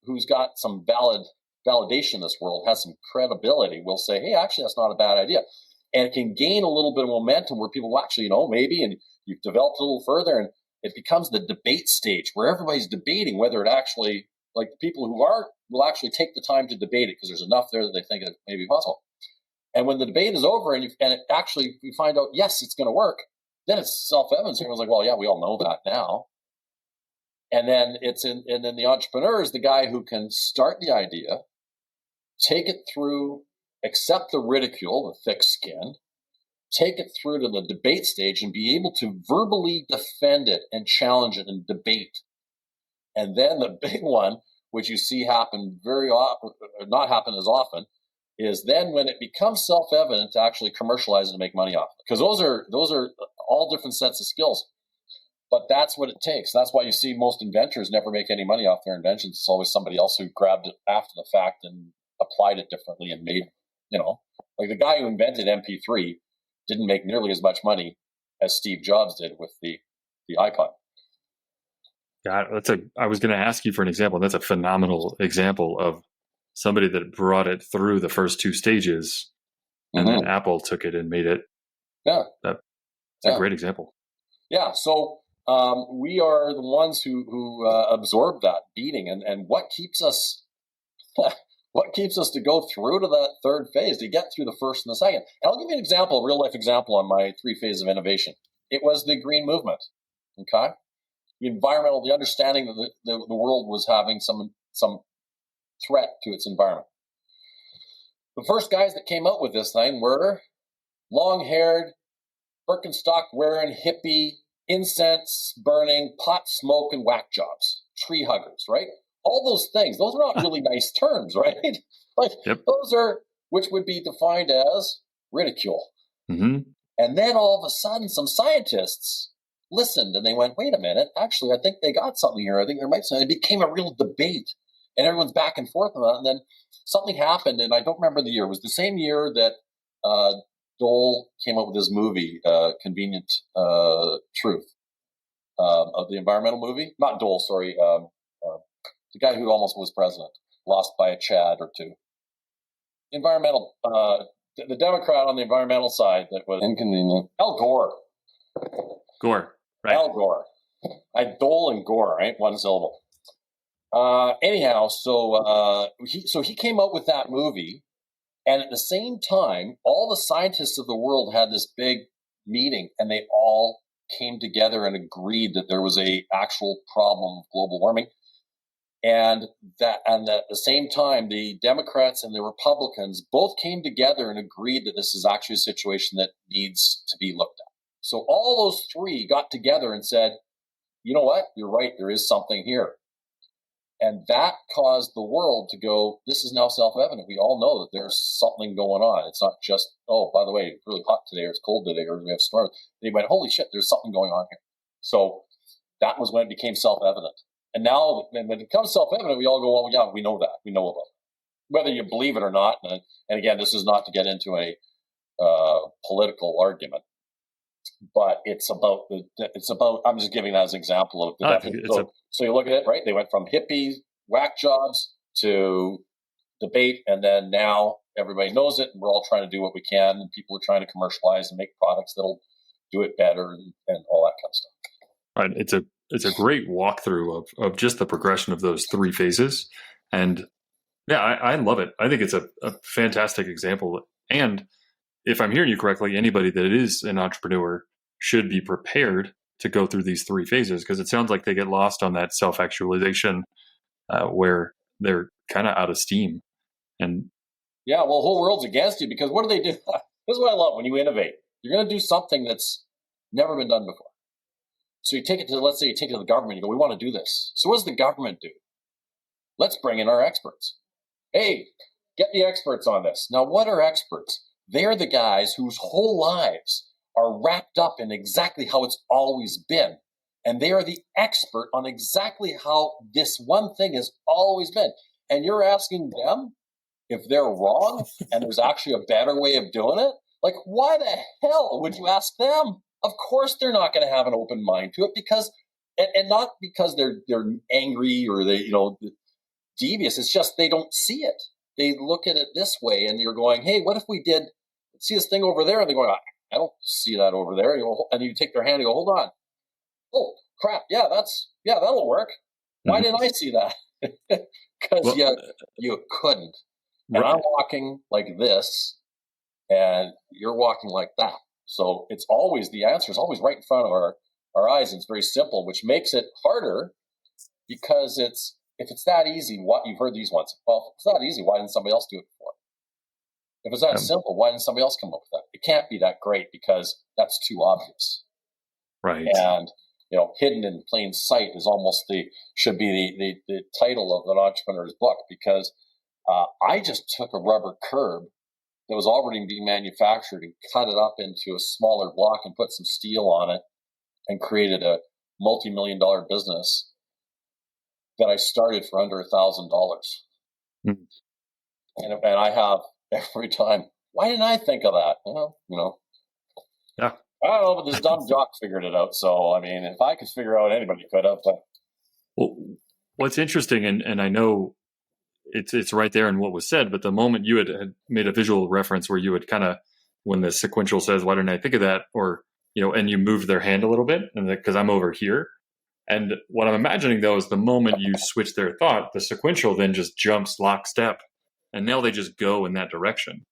who's got some validation in this world, has some credibility, will say, hey, actually, that's not a bad idea. And it can gain a little bit of momentum where people will actually, maybe, and you've developed a little further, and it becomes the debate stage where everybody's debating whether it actually, like the people who will actually take the time to debate it because there's enough there that they think it may be possible. And when the debate is over and you find out, yes, it's going to work, then it's self-evident. Everyone's like, well, yeah, we all know that now. And then the entrepreneur is the guy who can start the idea, take it through, accept the ridicule, the thick skin, take it through to the debate stage and be able to verbally defend it and challenge it and debate. And then the big one, which you see happen very often, not happen as often, is then when it becomes self-evident to actually commercialize it and make money off it. Because those are all different sets of skills. But that's what it takes. That's why you see most inventors never make any money off their inventions. It's always somebody else who grabbed it after the fact and applied it differently and made, like the guy who invented MP3 didn't make nearly as much money as Steve Jobs did with the iPod. Yeah, I was going to ask you for an example. That's a phenomenal example of somebody that brought it through the first 2 stages, and then Apple took it and made it. Yeah, that's a great example. Yeah, so we are the ones who absorb that beating, and what keeps us to go through to that third phase, to get through the first and the second. And I'll give you an example, a real life example on my 3 phases of innovation. It was the green movement. Okay, the understanding that the world was having some threat to its environment. The first guys that came up with this thing were long-haired, Birkenstock-wearing, hippie, incense-burning, pot-smoking whack jobs, tree huggers, right? All those things. Those are not really nice terms, right? Those are, which would be defined as ridicule. Mm-hmm. And then all of a sudden, some scientists listened and they went, wait a minute, actually, I think they got something here. I think there might be something. It became a real debate. And everyone's back and forth on that. And then something happened, and I don't remember the year. It was the same year that Dole came up with his movie, Convenient Truth, of the environmental movie. Not Dole, sorry. The guy who almost was president, lost by a Chad or two. Environmental, the Democrat on the environmental side that was inconvenient. Al Gore. Gore, right. Al Gore. Dole and Gore, right? One syllable. Anyhow, so he came up with that movie, and at the same time, all the scientists of the world had this big meeting, and they all came together and agreed that there was a actual problem of global warming, and at the same time, the Democrats and the Republicans both came together and agreed that this is actually a situation that needs to be looked at. So all those 3 got together and said, you know what, you're right, there is something here. And that caused the world to go, this is now self-evident. We all know that there's something going on. It's not just, oh, by the way, it's really hot today, or it's cold today, or we have storms. They went, holy shit, there's something going on here. So that was when it became self-evident. And now when it becomes self-evident, we all go, well, yeah, we know that. We know about it. Whether you believe it or not. And again, this is not to get into a political argument, but it's about, I'm just giving that as an example of the definition. So you look at it, right? They went from hippie whack jobs to debate, and then now everybody knows it, and we're all trying to do what we can, and people are trying to commercialize and make products that'll do it better and all that kind of stuff. Right. It's a great walkthrough of just the progression of those three phases. And yeah, I love it. I think it's a fantastic example. And if I'm hearing you correctly, anybody that is an entrepreneur should be prepared to go through these three phases, because it sounds like they get lost on that self-actualization where they're kind of out of steam. And yeah, well, the whole world's against you, because what do they do? This is what I love when you innovate. You're going to do something that's never been done before. So you take it to, let's say you take it to the government, you go, we want to do this. So what does the government do? Let's bring in our experts. Hey, get the experts on this. Now, what are experts? They're the guys whose whole lives are wrapped up in exactly how it's always been. And they are the expert on exactly how this one thing has always been. And you're asking them if they're wrong and there's actually a better way of doing it? Like, why the hell would you ask them? Of course they're not going to have an open mind to it, because, and not because they're angry or they, devious. It's just they don't see it. They look at it this way, and you're going, hey, what if we did see this thing over there? And they're going, I don't see that over there. And you take their hand and go, hold on. Oh, crap. Yeah, that'll work. Why didn't I see that? Because you couldn't. And I'm walking like this, and you're walking like that. So it's always, the answer is always right in front of our eyes. It's very simple, which makes it harder, because if it's that easy, what you've heard these ones. Well, if it's that easy, why didn't somebody else do it before? If it's that simple, why didn't somebody else come up with that? It can't be that great, because that's too obvious. Right. And, hidden in plain sight is almost should be the title of an entrepreneur's book, because I just took a rubber curb that was already being manufactured and cut it up into a smaller block and put some steel on it and created a multi-million-dollar business that I started for under $1,000. Mm-hmm. And I have every time, why didn't I think of that? Well, yeah. I don't know, but this dumb jock figured it out. So, I mean, if I could figure out, anybody could have. But... Well, what's interesting, and I know it's right there in what was said, but the moment you had made a visual reference where you had kind of, when the sequential says, why didn't I think of that? Or, and you moved their hand a little bit, and because I'm over here. And what I'm imagining, though, is the moment you switch their thought, the sequential then just jumps lockstep, and now they just go in that direction.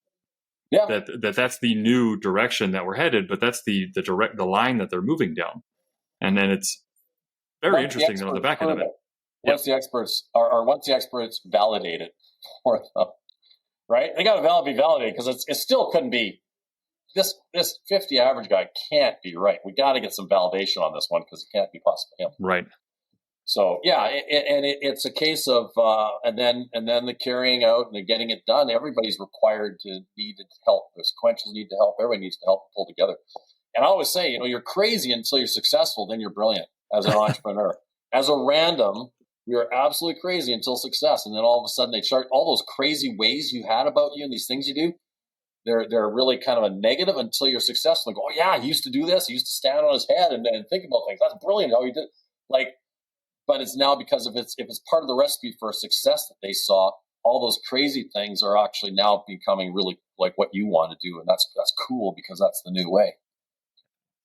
Yeah. That's the new direction that we're headed, but that's the line that they're moving down. And then it's very interesting on the back end of it. Once the experts validate it for them, right? They got to be validated, because it still couldn't be. This 50 average guy can't be right. We got to get some validation on this one, because it can't be possibly him. Right. So yeah, it's a case of and then the carrying out and the getting it done. Everybody's required to need help. The sequentials need to help. Everybody needs to help pull together. And I always say, you're crazy until you're successful. Then you're brilliant as an entrepreneur. As a random, we are absolutely crazy until success, and then all of a sudden they chart all those crazy ways you had about you and these things you do. They're really kind of a negative until you're successful. Like, oh yeah, he used to do this. He used to stand on his head and think about things. That's brilliant how he did. But it's now, because if it's part of the recipe for success that they saw, all those crazy things are actually now becoming really like what you want to do, and that's cool, because that's the new way.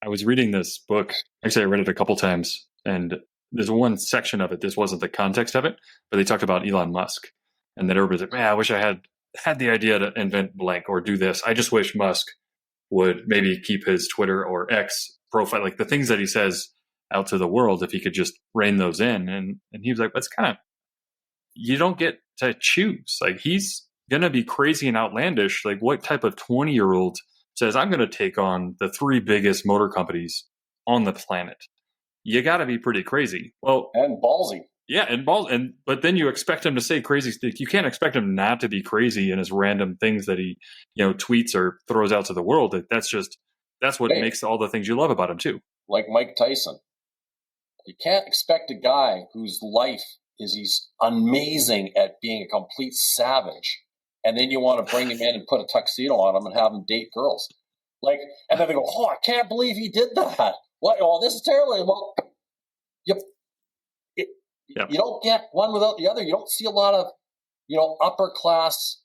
I was reading this book. Actually, I read it a couple times, and there's one section of it. This wasn't the context of it, but they talked about Elon Musk, and that everybody's like, man, I wish I had the idea to invent blank or do this. I just wish Musk would maybe keep his Twitter or X profile, like the things that he says out to the world, if he could just rein those in. And he was like, that's kind of, you don't get to choose. Like, he's going to be crazy and outlandish. Like, what type of 20-year-old says, I'm going to take on the 3 biggest motor companies on the planet? You got to be pretty crazy. Well, and ballsy. Yeah, but then you expect him to say crazy stuff. You can't expect him not to be crazy in his random things that he, tweets or throws out to the world. That's what makes all the things you love about him too. Like Mike Tyson. You can't expect a guy whose life is he's amazing at being a complete savage, and then you want to bring him in and put a tuxedo on him and have him date girls. Like, and then they go, "Oh, I can't believe he did that. What? Oh, this is terrible." Well, you don't get one without the other. You don't see a lot of, upper class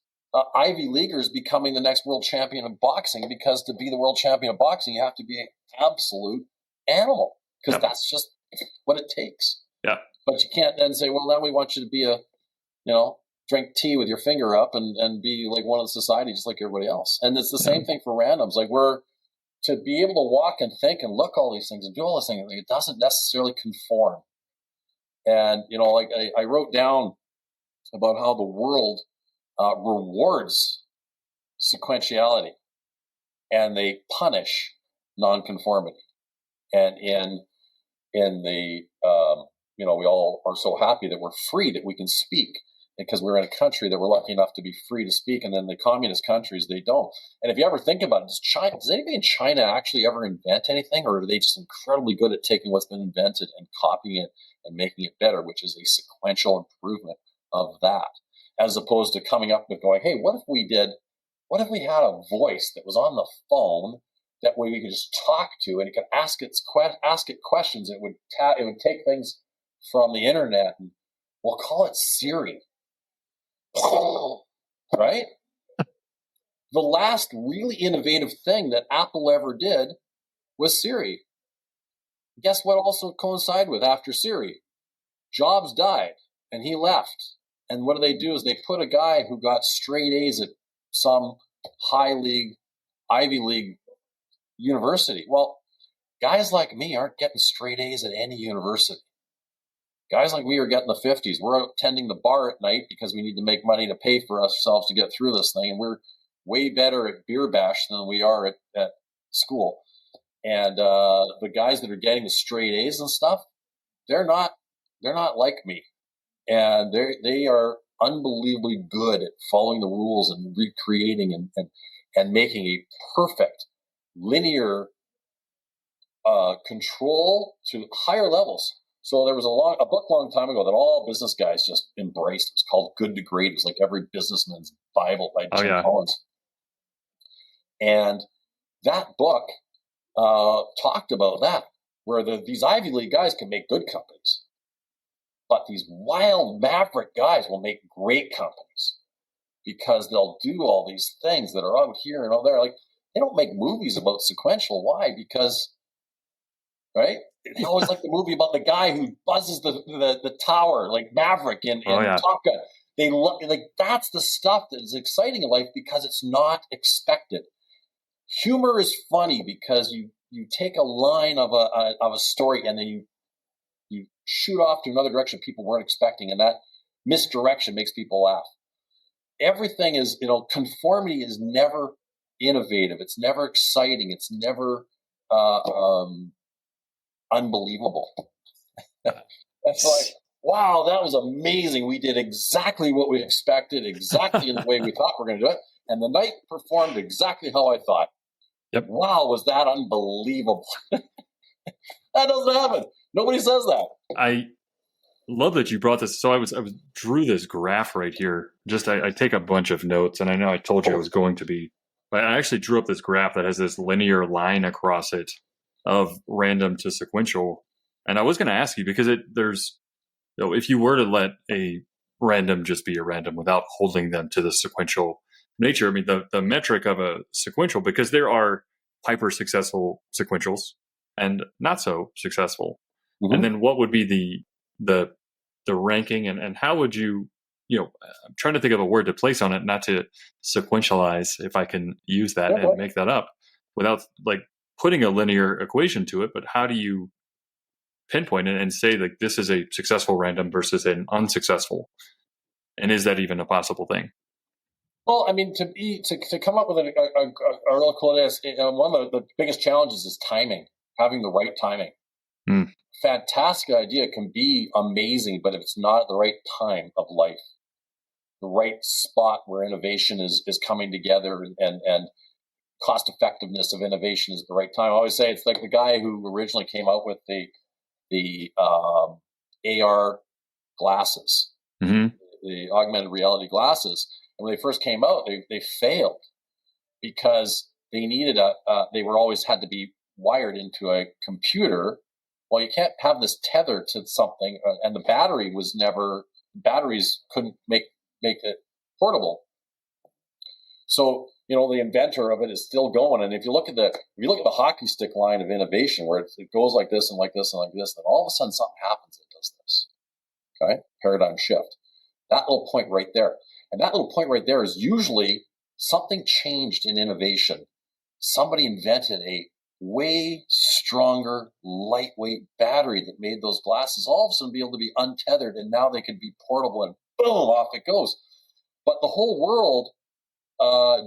Ivy Leaguers becoming the next world champion of boxing, because to be the world champion of boxing, you have to be an absolute animal, because that's just what it takes. Yeah. But you can't then say, well, now we want you to be drink tea with your finger up and be like one of the society, just like everybody else. And it's the same thing for randoms. Like, we're to be able to walk and think and look all these things and do all these things. Like, it doesn't necessarily conform. And, like I wrote down about how the world rewards sequentiality and they punish nonconformity. And in the, we all are so happy that we're free, that we can speak, because we're in a country that we're lucky enough to be free to speak. And then the communist countries, they don't. And if you ever think about it, does anybody in China actually ever invent anything? Or are they just incredibly good at taking what's been invented and copying it and making it better, which is a sequential improvement of that, as opposed to coming up with going, hey, what if we had a voice that was on the phone that way we could just talk to, and it could ask it questions. It would take things from the internet, and we'll call it Siri. Right? The last really innovative thing that Apple ever did was Siri. Guess what also coincided with after Siri? Jobs died, and he left. And what do? Is they put a guy who got straight A's at some Ivy League university. Well, guys like me aren't getting straight A's at any university. Guys like me are getting the 50s. We're out tending the bar at night because we need to make money to pay for ourselves to get through this thing. And we're way better at beer bash than we are at school. And the guys that are getting the straight A's and stuff, they're not like me. And they are unbelievably good at following the rules and recreating and making a perfect linear control to higher levels. So there was a book a long time ago that all business guys just embraced. It was called Good to Great. It was like every businessman's Bible by Jim Collins. And that book talked about that, where these Ivy League guys can make good companies, but these wild maverick guys will make great companies because they'll do all these things that are out here and out there. Like, they don't make movies about sequential. Why? Because, right? They always like the movie about the guy who buzzes the tower, like Maverick in Top Gun. They that's the stuff that is exciting in life because it's not expected. Humor is funny because you take a line of a story and then you shoot off to another direction people weren't expecting, and that misdirection makes people laugh. Everything is, conformity is never innovative. It's never exciting. It's never unbelievable. That's like, wow, that was amazing. We did exactly what we expected, exactly in the way we thought we were going to do it. And the night performed exactly how I thought. Yep. Wow, was that unbelievable? That doesn't happen. Nobody says that. I love that you brought this. So I drew this graph right here. I take a bunch of notes, and I know I told you I was going to be, but I actually drew up this graph that has this linear line across it of random to sequential. And I was going to ask you, because if you were to let a random just be a random without holding them to the sequential nature, I mean, the metric of a sequential, because there are hyper successful sequentials and not so successful. Mm-hmm. And then what would be the ranking, and how would you, I'm trying to think of a word to place on it, not to sequentialize, if I can use that and make that up without like putting a linear equation to it, but how do you pinpoint it and say that this is a successful random versus an unsuccessful? And is that even a possible thing? Well, I mean, to come up with a real cool is, one of the biggest challenges is timing, having the right timing. Mm. Fantastic idea can be amazing, but if it's not at the right time of life, the right spot where innovation is coming together, and cost effectiveness of innovation is the right time. I always say it's like the guy who originally came out with the AR glasses, Mm-hmm. the augmented reality glasses. And when they first came out, they failed because they needed they were always had to be wired into a computer. Well, you can't have this tether to something, and the batteries couldn't make it portable. So, the inventor of it is still going. And if you look at the hockey stick line of innovation, where it goes like this and like this and like this, then all of a sudden something happens that does this. Okay, paradigm shift. That little point right there, and that little point right there is usually something changed in innovation. Somebody invented a way stronger, lightweight battery that made those glasses all of a sudden be able to be untethered, and now they could be portable, and boom, off it goes. But the whole world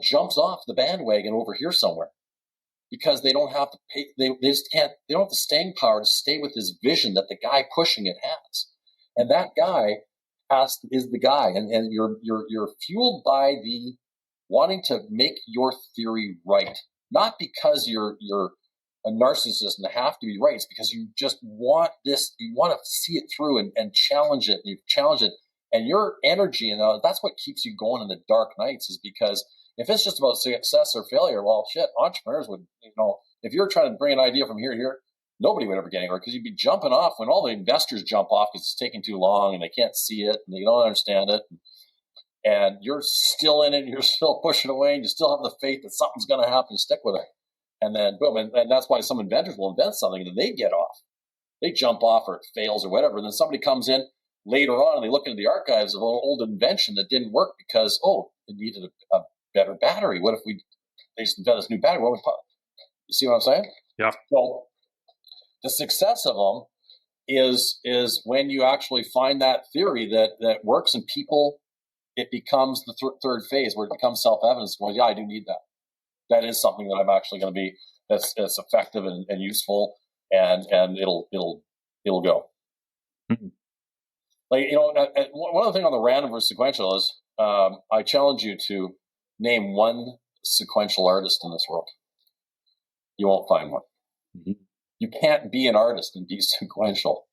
jumps off the bandwagon over here somewhere because they don't have to pay. They just can't. They don't have the staying power to stay with this vision that the guy pushing it has, and that guy is the guy. And you're fueled by the wanting to make your theory right, not because you're a narcissist and have to be right. It's because you just want this. You want to see it through and challenge it. And you challenge it. And your energy, and that's what keeps you going in the dark nights, is because if it's just about success or failure, well, shit, entrepreneurs would, if you're trying to bring an idea from here to here, nobody would ever get anywhere because you'd be jumping off when all the investors jump off because it's taking too long and they can't see it and they don't understand it. And you're still in it, you're still pushing away, and you still have the faith that something's going to happen, you stick with it. And then boom, and that's why some inventors will invent something and then they get off. They jump off or it fails or whatever. And then somebody comes in later on and they look into the archives of an old invention that didn't work because, it needed a better battery. What if they just invent this new battery? You see what I'm saying? Yeah. So the success of them is when you actually find that theory that works, and people, it becomes the third phase where it becomes self-evident. Well, yeah, I do need that. That is something that I'm actually going to be that's effective and useful, and it'll go. Mm-hmm. Like, one other thing on the random versus sequential is I challenge you to name one sequential artist in this world. You won't find one. Mm-hmm. You can't be an artist and be sequential.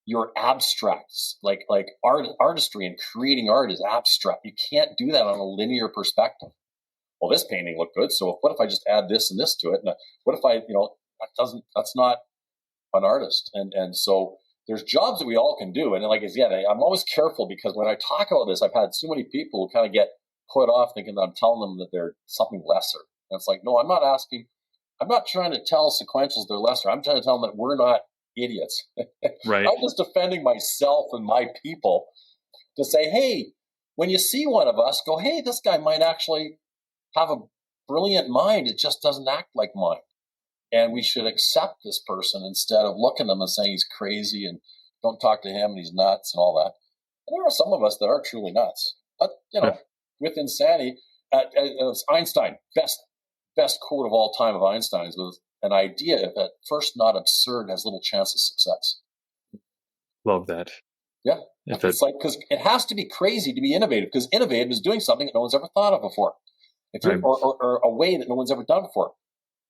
You're abstract. Like artistry and creating art is abstract. You can't do that on a linear perspective. Well, this painting looked good, so what if I just add this and this to it? And what if I, that's not an artist. And so there's jobs that we all can do. And like, again, I'm always careful because when I talk about this, I've had so many people who kind of get put off thinking that I'm telling them that they're something lesser. And it's like, no, I'm not trying to tell sequentials they're lesser. I'm trying to tell them that we're not idiots. Right. I'm just defending myself and my people to say, hey, when you see one of us, go, hey, this guy might actually have a brilliant mind. It just doesn't act like mine. And we should accept this person instead of looking at them and saying he's crazy and don't talk to him and he's nuts and all that. And there are some of us that are truly nuts. But, with insanity, Einstein, best quote of all time of Einstein's was an idea if at first not absurd has little chance of success. Love that. Yeah. It's like, because it has to be crazy to be innovative, because innovative is doing something that no one's ever thought of before. If you're, or a way that no one's ever done before,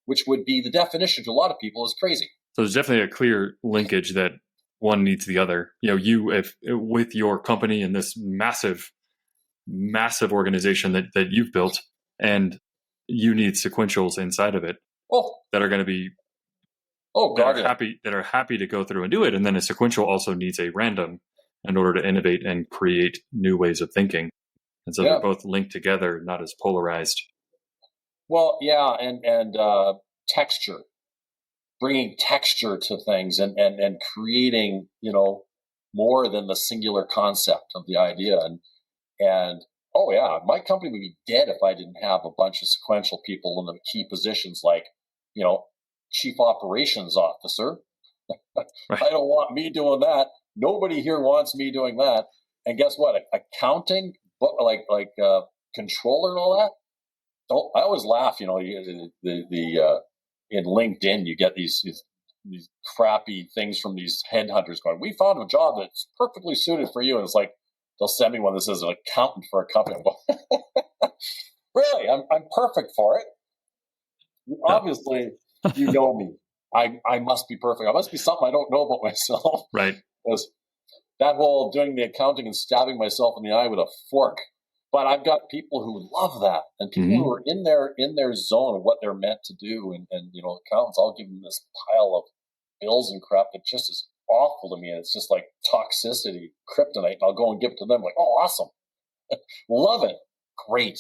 which would be the definition to a lot of people is crazy. So there's definitely a clear linkage that one needs the other. If with your company and this massive organization that you've built, and you need sequentials inside of it that are going to be that are happy to go through and do it. And then a sequential also needs a random in order to innovate and create new ways of thinking. And so they're both linked together, not as polarized. Well, yeah, and texture, bringing texture to things and creating, more than the singular concept of the idea. And oh yeah, my company would be dead if I didn't have a bunch of sequential people in the key positions, like, chief operations officer. Right. I don't want me doing that. Nobody here wants me doing that. And guess what? Accounting, like controller and all that. I always laugh, in LinkedIn, you get these these crappy things from these headhunters going, we found a job that's perfectly suited for you. And it's like, they'll send me one that says an accountant for a company. I'm going, really? I'm perfect for it. Obviously, you know me. I must be perfect. I must be something I don't know about myself. Right. Because that whole doing the accounting and stabbing myself in the eye with a fork. But I've got people who love that, and people who are in their zone of what they're meant to do. And accountants, I'll give them this pile of bills and crap that just is awful to me. And it's just like toxicity, kryptonite. And I'll go and give it to them like, oh, awesome. Love it. Great.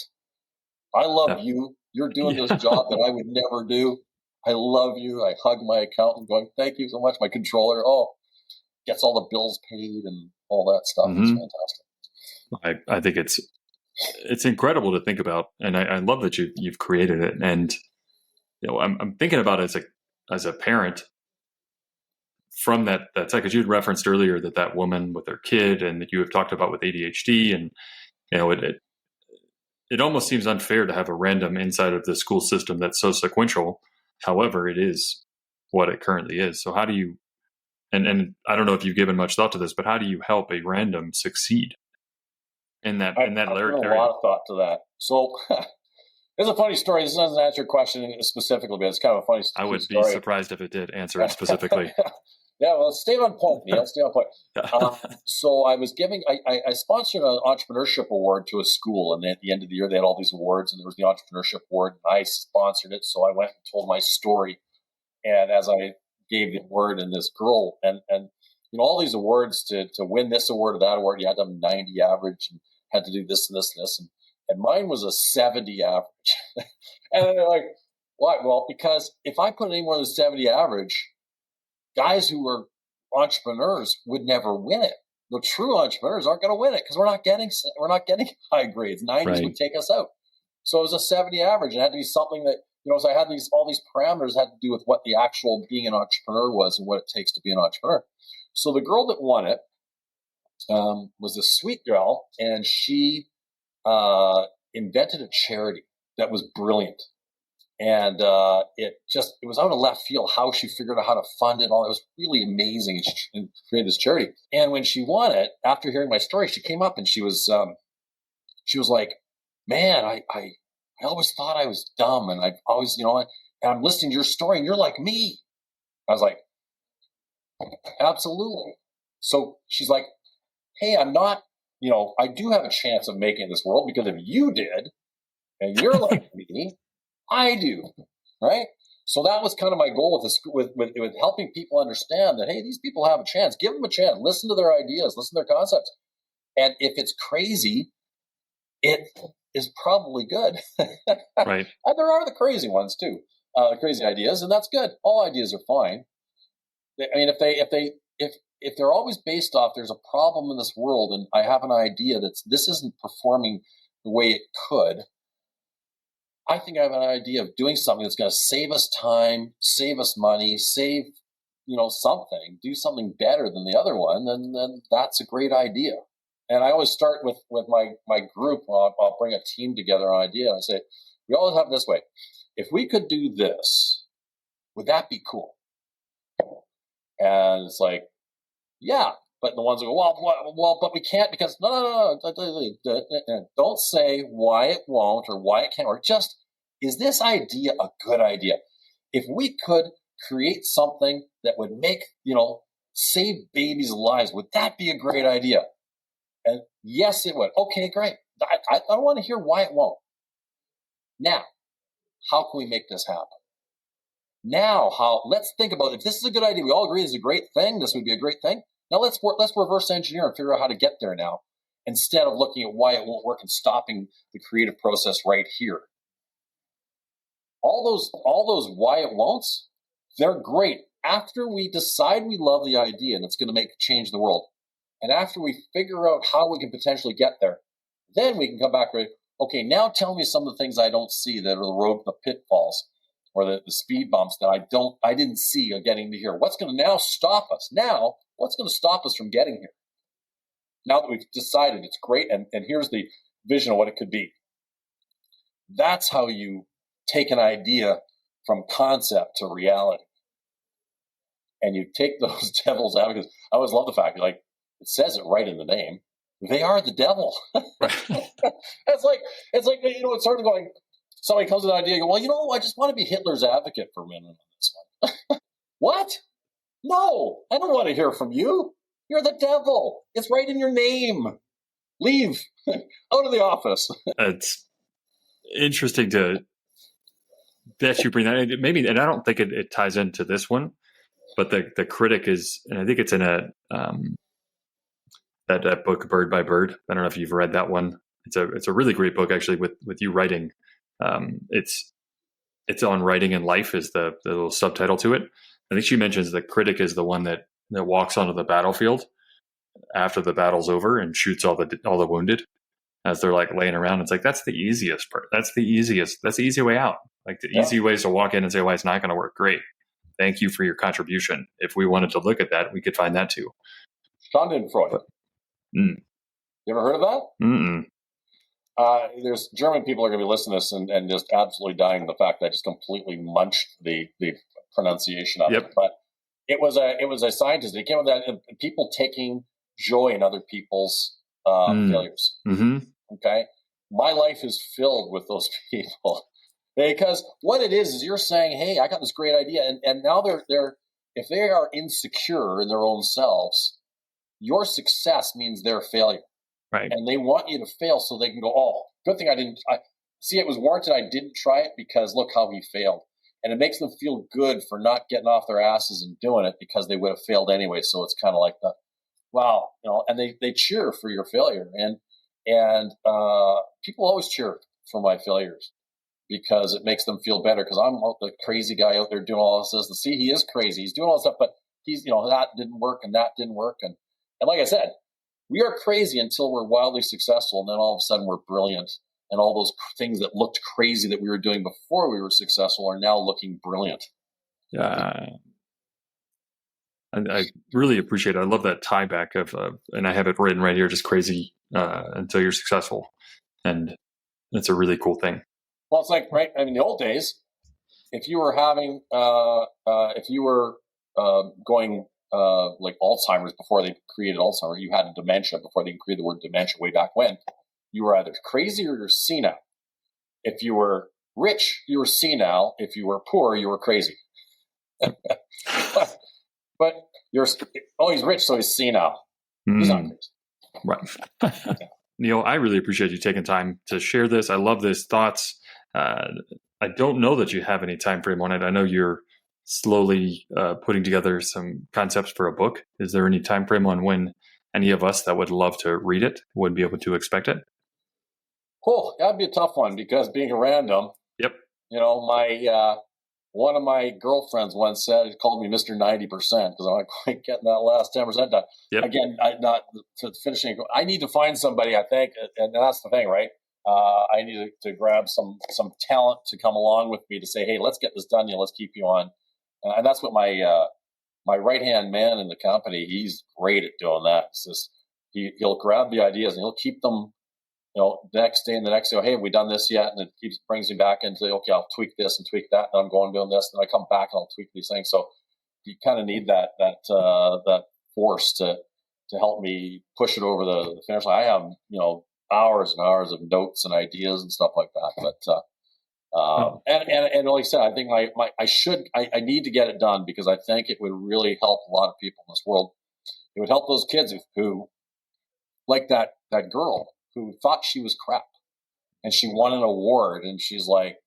I love you. You're doing this job that I would never do. I love you. I hug my accountant going, thank you so much. My controller, gets all the bills paid and all that stuff. It's fantastic. I think it's incredible to think about. And I love that you've created it. And, I'm thinking about it as a parent from that side, because you'd referenced earlier that woman with her kid and that you have talked about with ADHD, and, it almost seems unfair to have a random inside of the school system that's so sequential. However, it is what it currently is. So how do you, and I don't know if you've given much thought to this, but how do you help a random succeed in that area? I've given a lot of thought to that. So there's a funny story. This doesn't answer your question specifically, but it's kind of a funny story. I would be surprised if it did answer it specifically. Yeah, well, stay on point, Neil. Stay on point. So I was I sponsored an entrepreneurship award to a school, and at the end of the year, they had all these awards, and there was the entrepreneurship award, and I sponsored it. So I went and told my story, and as I gave the award, and this girl, and all these awards to win this award or that award, you had to have a 90 average, and had to do this and this and this, and mine was a 70 average. And they're like, why? Well, because if I put any more than 70 average, guys who are entrepreneurs would never win it. The true entrepreneurs aren't going to win it because we're not getting high grades. 90s would take us out. So it was a 70 average. It had to be something that, so I had all these parameters had to do with what the actual being an entrepreneur was and what it takes to be an entrepreneur. So the girl that won it was a sweet girl, and she invented a charity that was brilliant. And it was out of left field how she figured out how to fund it. It was really amazing. She created this charity. And when she won it, after hearing my story, she came up and she was like, man, I always thought I was dumb. And I've always, and I'm listening to your story and you're like me. I was like, absolutely. So she's like, hey, I'm not, I do have a chance of making it in this world because if you did and you're like me, I do, right? So that was kind of my goal with helping people understand that, hey, these people have a chance. Give them a chance. Listen to their ideas. Listen to their concepts. And if it's crazy, it is probably good. Right. And there are the crazy ones too, crazy ideas, and that's good. All ideas are fine. I mean, if they're always based off, there's a problem in this world, and I have an idea this isn't performing the way it could. I think I have an idea of doing something that's going to save us time, save us money, save, something, do something better than the other one, then that's a great idea. And I always start with my group. I'll bring a team together on an idea, and I say, we always have it this way. If we could do this, would that be cool? And it's like, yeah. But the ones that go, well, but we can't because no. Don't say why it won't or why it can't, or just, is this idea a good idea? If we could create something that would make, save babies' lives, would that be a great idea? And yes, it would. Okay, great. I don't want to hear why it won't. Now, how can we make this happen? Now, let's think about if this is a good idea. We all agree this is a great thing. This would be a great thing. Now let's reverse engineer and figure out how to get there now, instead of looking at why it won't work and stopping the creative process right here. All those why it won'ts, they're great. After we decide we love the idea and it's going to change the world, and after we figure out how we can potentially get there, then we can come back with, okay, now tell me some of the things I don't see that are the road, the pitfalls, or the speed bumps that I didn't see of getting to here. What's going to now stop us? Now, what's going to stop us from getting here? Now that we've decided it's great, and here's the vision of what it could be. That's how you take an idea from concept to reality. and you take those devil's advocates. I always love the fact that it says it right in the name. They are the devil. It's like it's sort of going. Somebody comes with an idea. You go, well, I just want to be Hitler's advocate for a minute on this one. What? No, I don't want to hear from you. You're the devil. It's right in your name. Leave. Out of the office. It's interesting that you bring that in. Maybe, and I don't think it ties into this one, but the critic is, and I think it's in that book, Bird by Bird. I don't know if you've read that one. It's a really great book, actually, with you writing. It's on writing and life is the little subtitle to it. I think she mentions the critic is the one that walks onto the battlefield after the battle's over and shoots all the wounded as they're laying around. It's that's the easiest part. That's the easy way out. Easy ways to walk in and say, well, it's not going to work. Great. Thank you for your contribution. If we wanted to look at that, we could find that too. Schadenfreude. You ever heard of that? Mm-mm. There's German people are going to be listening to this and just absolutely dying the fact that I just completely munched the pronunciation of it. But it was a scientist. It came with that people taking joy in other people's failures. Mm-hmm. Okay, my life is filled with those people because what it is you're saying, hey, I got this great idea, and now they're if they are insecure in their own selves, your success means their failure. Right. And they want you to fail so they can go, oh, good thing it was warranted. I didn't try it because look how he failed. And it makes them feel good for not getting off their asses and doing it because they would have failed anyway. So it's kind of like the, wow, and they cheer for your failure. And people always cheer for my failures because it makes them feel better because I'm the crazy guy out there doing all this. And see, he is crazy. He's doing all this stuff, but he's, that didn't work and that didn't work. And like I said, we are crazy until we're wildly successful, and then all of a sudden we're brilliant. And all those things that looked crazy that we were doing before we were successful are now looking brilliant. Yeah, I really appreciate it. I love that tie back of, and I have it written right here, just crazy until you're successful. And it's a really cool thing. Well, it's right. I mean, the old days, if you were having, going like Alzheimer's before they created Alzheimer's, you had dementia before they created the word dementia way back when. You were either crazy or you're senile. If you were rich, you were senile. If you were poor, you were crazy. but he's rich, so he's senile. He's not crazy. Right. Neil, I really appreciate you taking time to share this. I love this thoughts. I don't know that you have any time frame on it. I know you're slowly putting together some concepts for a book. Is there any time frame on when any of us that would love to read it would be able to expect it? Oh, that'd be a tough one because being a random. Yep. My one of my girlfriends once called me Mr. 90% because I'm not quite getting that last 10% done. Yep. Again, not to finishing. I need to find somebody. I think, and that's the thing, right? I need to grab some talent to come along with me to say, hey, let's get this done. Let's keep you on. And that's what my right-hand man in the company, he's great at doing that. It's just, he'll grab the ideas and he'll keep them, the next day and the next day, hey, have we done this yet? And it brings me back into, okay, I'll tweak this and tweak that. And I'm going doing this. And I come back and I'll tweak these things. So you kind of need that force to help me push it over the finish line. I have, hours and hours of notes and ideas and stuff like that. But, and like I said, I think I need to get it done because I think it would really help a lot of people in this world. It would help those kids who like that girl who thought she was crap and she won an award and she's like,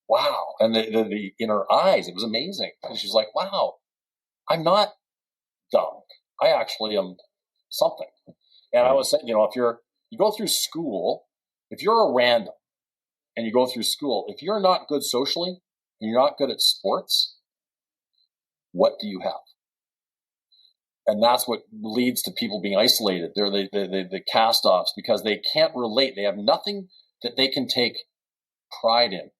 wow. And the in her eyes, it was amazing. And she's like, wow, I'm not dumb. I actually am something. And I was saying, if you go through school, if you're a random, and you go through school, if you're not good socially and you're not good at sports, what do you have? And that's what leads to people being isolated. They're the cast-offs because they can't relate. They have nothing that they can take pride in.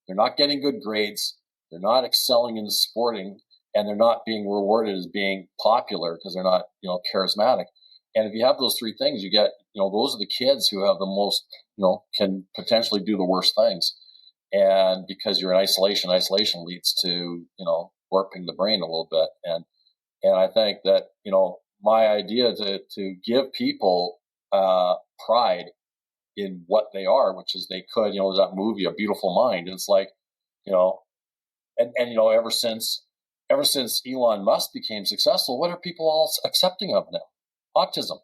They're not getting good grades. They're not excelling in sporting, and they're not being rewarded as being popular because they're not, charismatic. And if you have those three things, you get, those are the kids who have the most, can potentially do the worst things. And because you're in isolation leads to, warping the brain a little bit. And And I think that, my idea to give people pride in what they are, which is they could, that movie, A Beautiful Mind. It's like, and ever since Elon Musk became successful, what are people all accepting of now? Autism.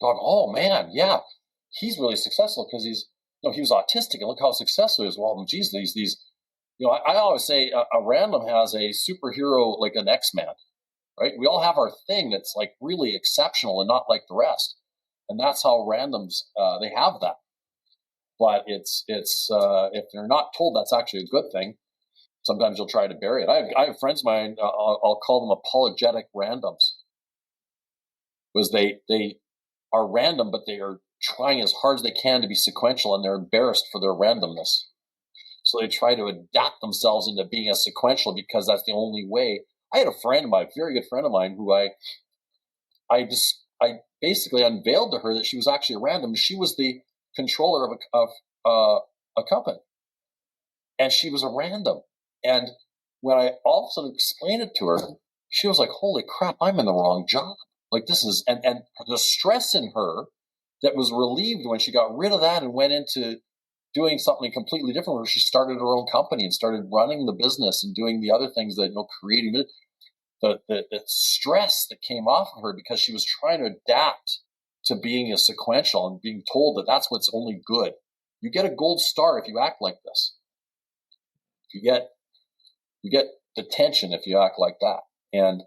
Going, oh man, yeah, he's really successful because he was autistic, and look how successful he is. Well, geez, these, I always say a random has a superhero like an X-Man, right? We all have our thing that's like really exceptional and not like the rest, and that's how randoms they have that. But it's if they're not told, that's actually a good thing. Sometimes you'll try to bury it. I have friends of mine. I'll call them apologetic randoms, because they are random, but they are trying as hard as they can to be sequential, and they're embarrassed for their randomness. So they try to adapt themselves into being a sequential because that's the only way. I had a friend of mine, a very good friend of mine, who I basically unveiled to her that she was actually a random. She was the controller of a company, and she was a random. And when I all of a sudden explained it to her, she was like, "Holy crap, I'm in the wrong job." Like this is, and the stress in her that was relieved when she got rid of that and went into doing something completely different, where she started her own company and started running the business and doing the other things that, creating it. The stress that came off of her because she was trying to adapt to being a sequential and being told that that's what's only good. You get a gold star if you act like this. You get detention if you act like that. And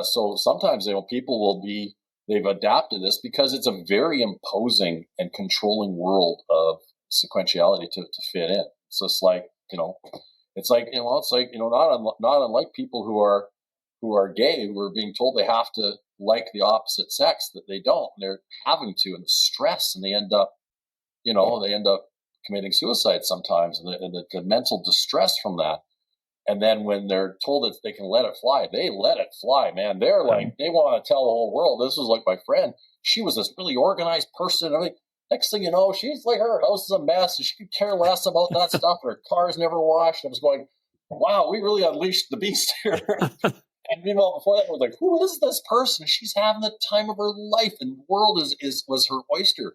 so sometimes people they've adapted this because it's a very imposing and controlling world of sequentiality to fit in. So it's like, it's like not unlike people who are gay, who are being told they have to like the opposite sex, that they don't, and they're having to, and the stress, and they end up committing suicide sometimes, and the mental distress from that. And then when they're told that they can let it fly, they let it fly, man. They're like, they want to tell the whole world. This was like my friend. She was this really organized person and everything. Next thing you know, she's like, her house is a mess, and she could care less about that stuff. Her car's never washed. I was going, wow, we really unleashed the beast here. And before that, I was like, who is this person? She's having the time of her life, and the world was her oyster.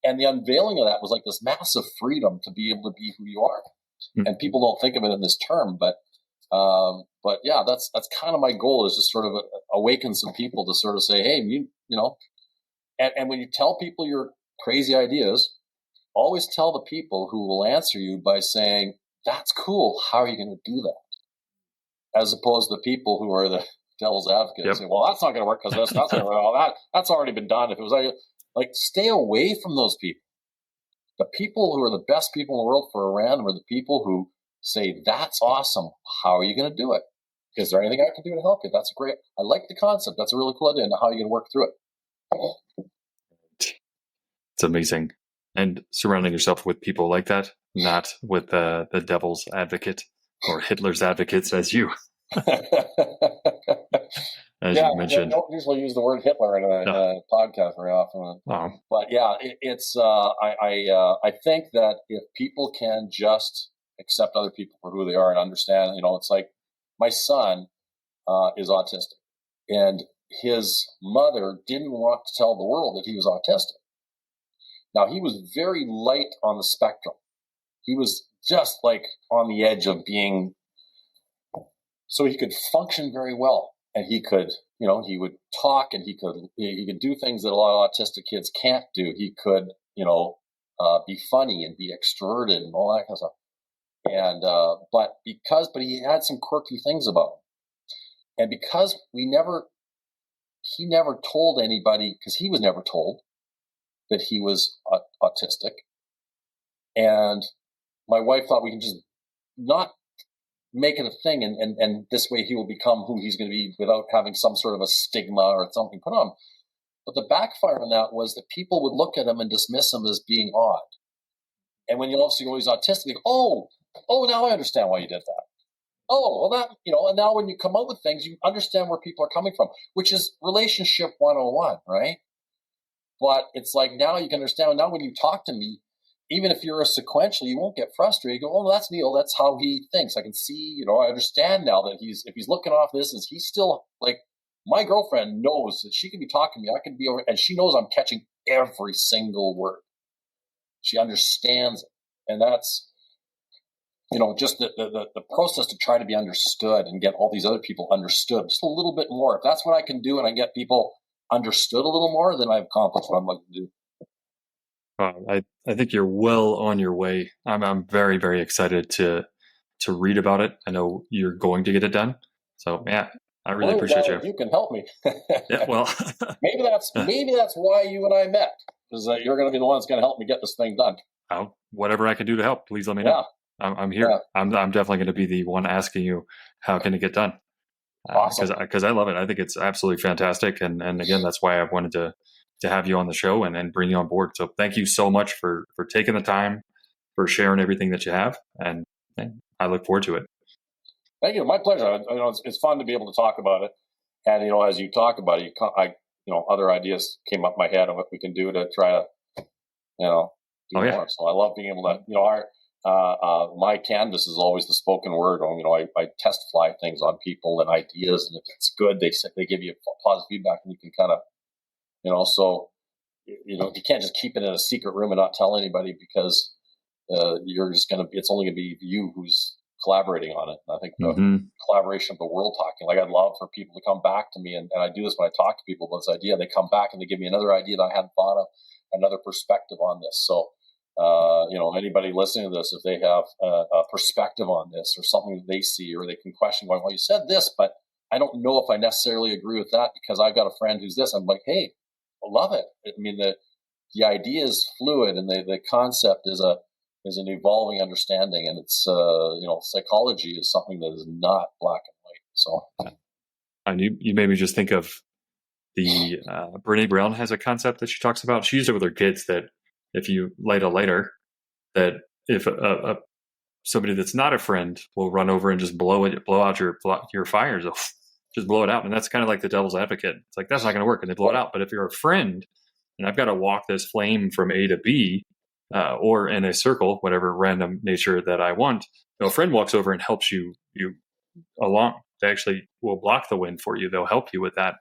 And the unveiling of that was like this massive freedom to be able to be who you are. And people don't think of it in this term, but yeah, that's kind of my goal, is just sort of awaken some people to sort of say, hey, and when you tell people your crazy ideas, always tell the people who will answer you by saying, that's cool. How are you going to do that? As opposed to the people who are the devil's advocates. Saying, well, that's not going to work because that's not going to work. That's already been done. If it was like, stay away from those people. The people who are the best people in the world for a random are the people who say, that's awesome. How are you going to do it? Is there anything I can do to help you? That's great. I like the concept. That's a really cool idea. And how are you going to work through it? It's amazing. And surrounding yourself with people like that, not with the devil's advocate or Hitler's advocates as you. As you mentioned. I don't usually use the word Hitler in a podcast very often. Oh. But yeah, I think that if people can just accept other people for who they are and understand, it's like my son is autistic, and his mother didn't want to tell the world that he was autistic. Now, he was very light on the spectrum. He was just like on the edge of being, so he could function very well. And he could, he would talk, and he could do things that a lot of autistic kids can't do. He could, be funny and be extroverted and all that kind of stuff. And but he had some quirky things about him, and because he never told anybody, because he was never told that he was autistic. And my wife thought we can just not make it a thing, and this way he will become who he's going to be without having some sort of a stigma or something put on him. But the backfire on that was that people would look at him and dismiss him as being odd. And when you obviously go, he's autistic, you go, oh, now I understand why you did that. Oh, well, that, and now when you come out with things, you understand where people are coming from, which is relationship 101, right? But it's like, now you can understand. Now when you talk to me, even if you're a sequential, you won't get frustrated. You go, oh, that's Neil. That's how he thinks. I can see, I understand now that if he's looking off this, is he's still like, my girlfriend knows that she can be talking to me. I can be over, and she knows I'm catching every single word. She understands it. And that's, just the process to try to be understood and get all these other people understood just a little bit more. If that's what I can do and I get people understood a little more, then I've accomplished what I'm looking to do. I think you're well on your way. I'm very, very excited to read about it. I know you're going to get it done. So yeah, I really appreciate you. You can help me. Yeah, well, maybe that's why you and I met, because you're going to be the one that's going to help me get this thing done. Whatever I can do to help, please let me know. I'm here. Yeah. I'm definitely going to be the one asking you, how can it get done? Awesome. Because I love it. I think it's absolutely fantastic. And again, that's why I wanted to have you on the show and bring you on board. So thank you so much for taking the time, for sharing everything that you have. And I look forward to it. Thank you. My pleasure. It's fun to be able to talk about it. And, as you talk about it, other ideas came up in my head on what we can do to try to, do more. So I love being able to, my canvas is always the spoken word. I test fly things on people and ideas. And if it's good, they give you positive feedback, and you can kind of, so, you can't just keep it in a secret room and not tell anybody, because you're just it's only going to be you who's collaborating on it. And I think the collaboration of the world talking, like, I'd love for people to come back to me, and I do this when I talk to people about this idea. They come back and they give me another idea that I hadn't thought of, another perspective on this. So, anybody listening to this, if they have a perspective on this or something that they see, or they can question, going, well, you said this, but I don't know if I necessarily agree with that because I've got a friend who's this. I'm like, hey, I love it. I mean, the idea is fluid, and the concept is an evolving understanding, and it's psychology is something that is not black and white. So, and you made me just think of the Brene Brown has a concept that she talks about. She used it with her kids, that if you light a lighter, that if somebody that's not a friend will run over and just blow out your fires, just blow it out. And that's kind of like the devil's advocate. It's like, that's not going to work, and they blow it out. But if you're a friend and I've got to walk this flame from A to B, or in a circle, whatever random nature that I want, a friend walks over and helps you along. They actually will block the wind for you. They'll help you with that.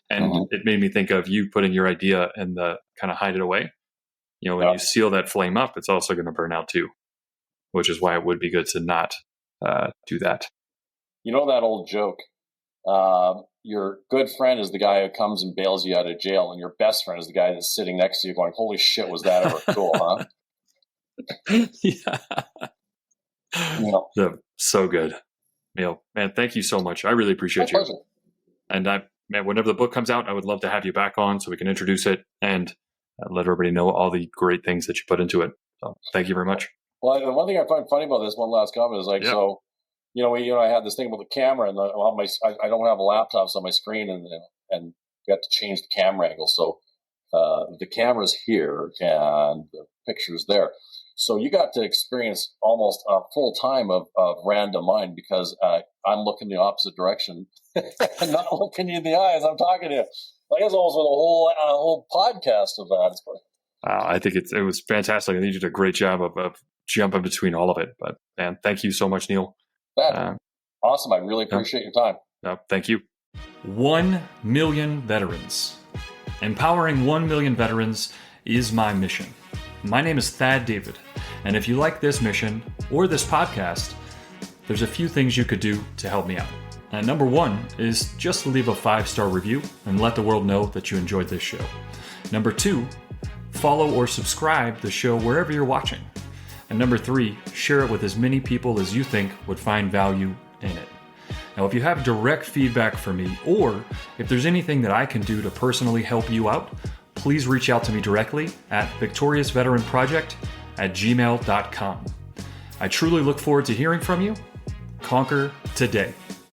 And it made me think of you putting your idea and the kind of hide it away. When you seal that flame up, it's also going to burn out too, which is why it would be good to not do that. That old joke, your good friend is the guy who comes and bails you out of jail, and your best friend is the guy that's sitting next to you going, holy shit, was that ever cool, huh? Yeah. So good. Neil, man, thank you so much. I really appreciate you. Pleasure. And whenever the book comes out, I would love to have you back on so we can introduce it and let everybody know all the great things that you put into it. So thank you very much. Well, the one thing I find funny about this, one last comment, is like, so, I had this thing about the camera, and I don't have a laptop, so on my screen, and we have to change the camera angle. So the camera's here and the picture's there. So you got to experience almost a full time of random mind, because I'm looking the opposite direction and not looking you in the eye as I'm talking to you. I guess almost with a whole podcast of that. I think it was fantastic. I think you did a great job of jumping between all of it. But man, thank you so much, Neil. Awesome. I really appreciate your time. Thank you. 1 million veterans. Empowering 1 million veterans is my mission. My name is Thad David, and if you like this mission or this podcast, there's a few things you could do to help me out. And number 1 is just leave a 5-star review and let the world know that you enjoyed this show. Number 2, follow or subscribe the show wherever you're watching. And number 3, share it with as many people as you think would find value in it. Now, if you have direct feedback for me, or if there's anything that I can do to personally help you out, please reach out to me directly at victoriousveteranproject@gmail.com. I truly look forward to hearing from you. Conquer today.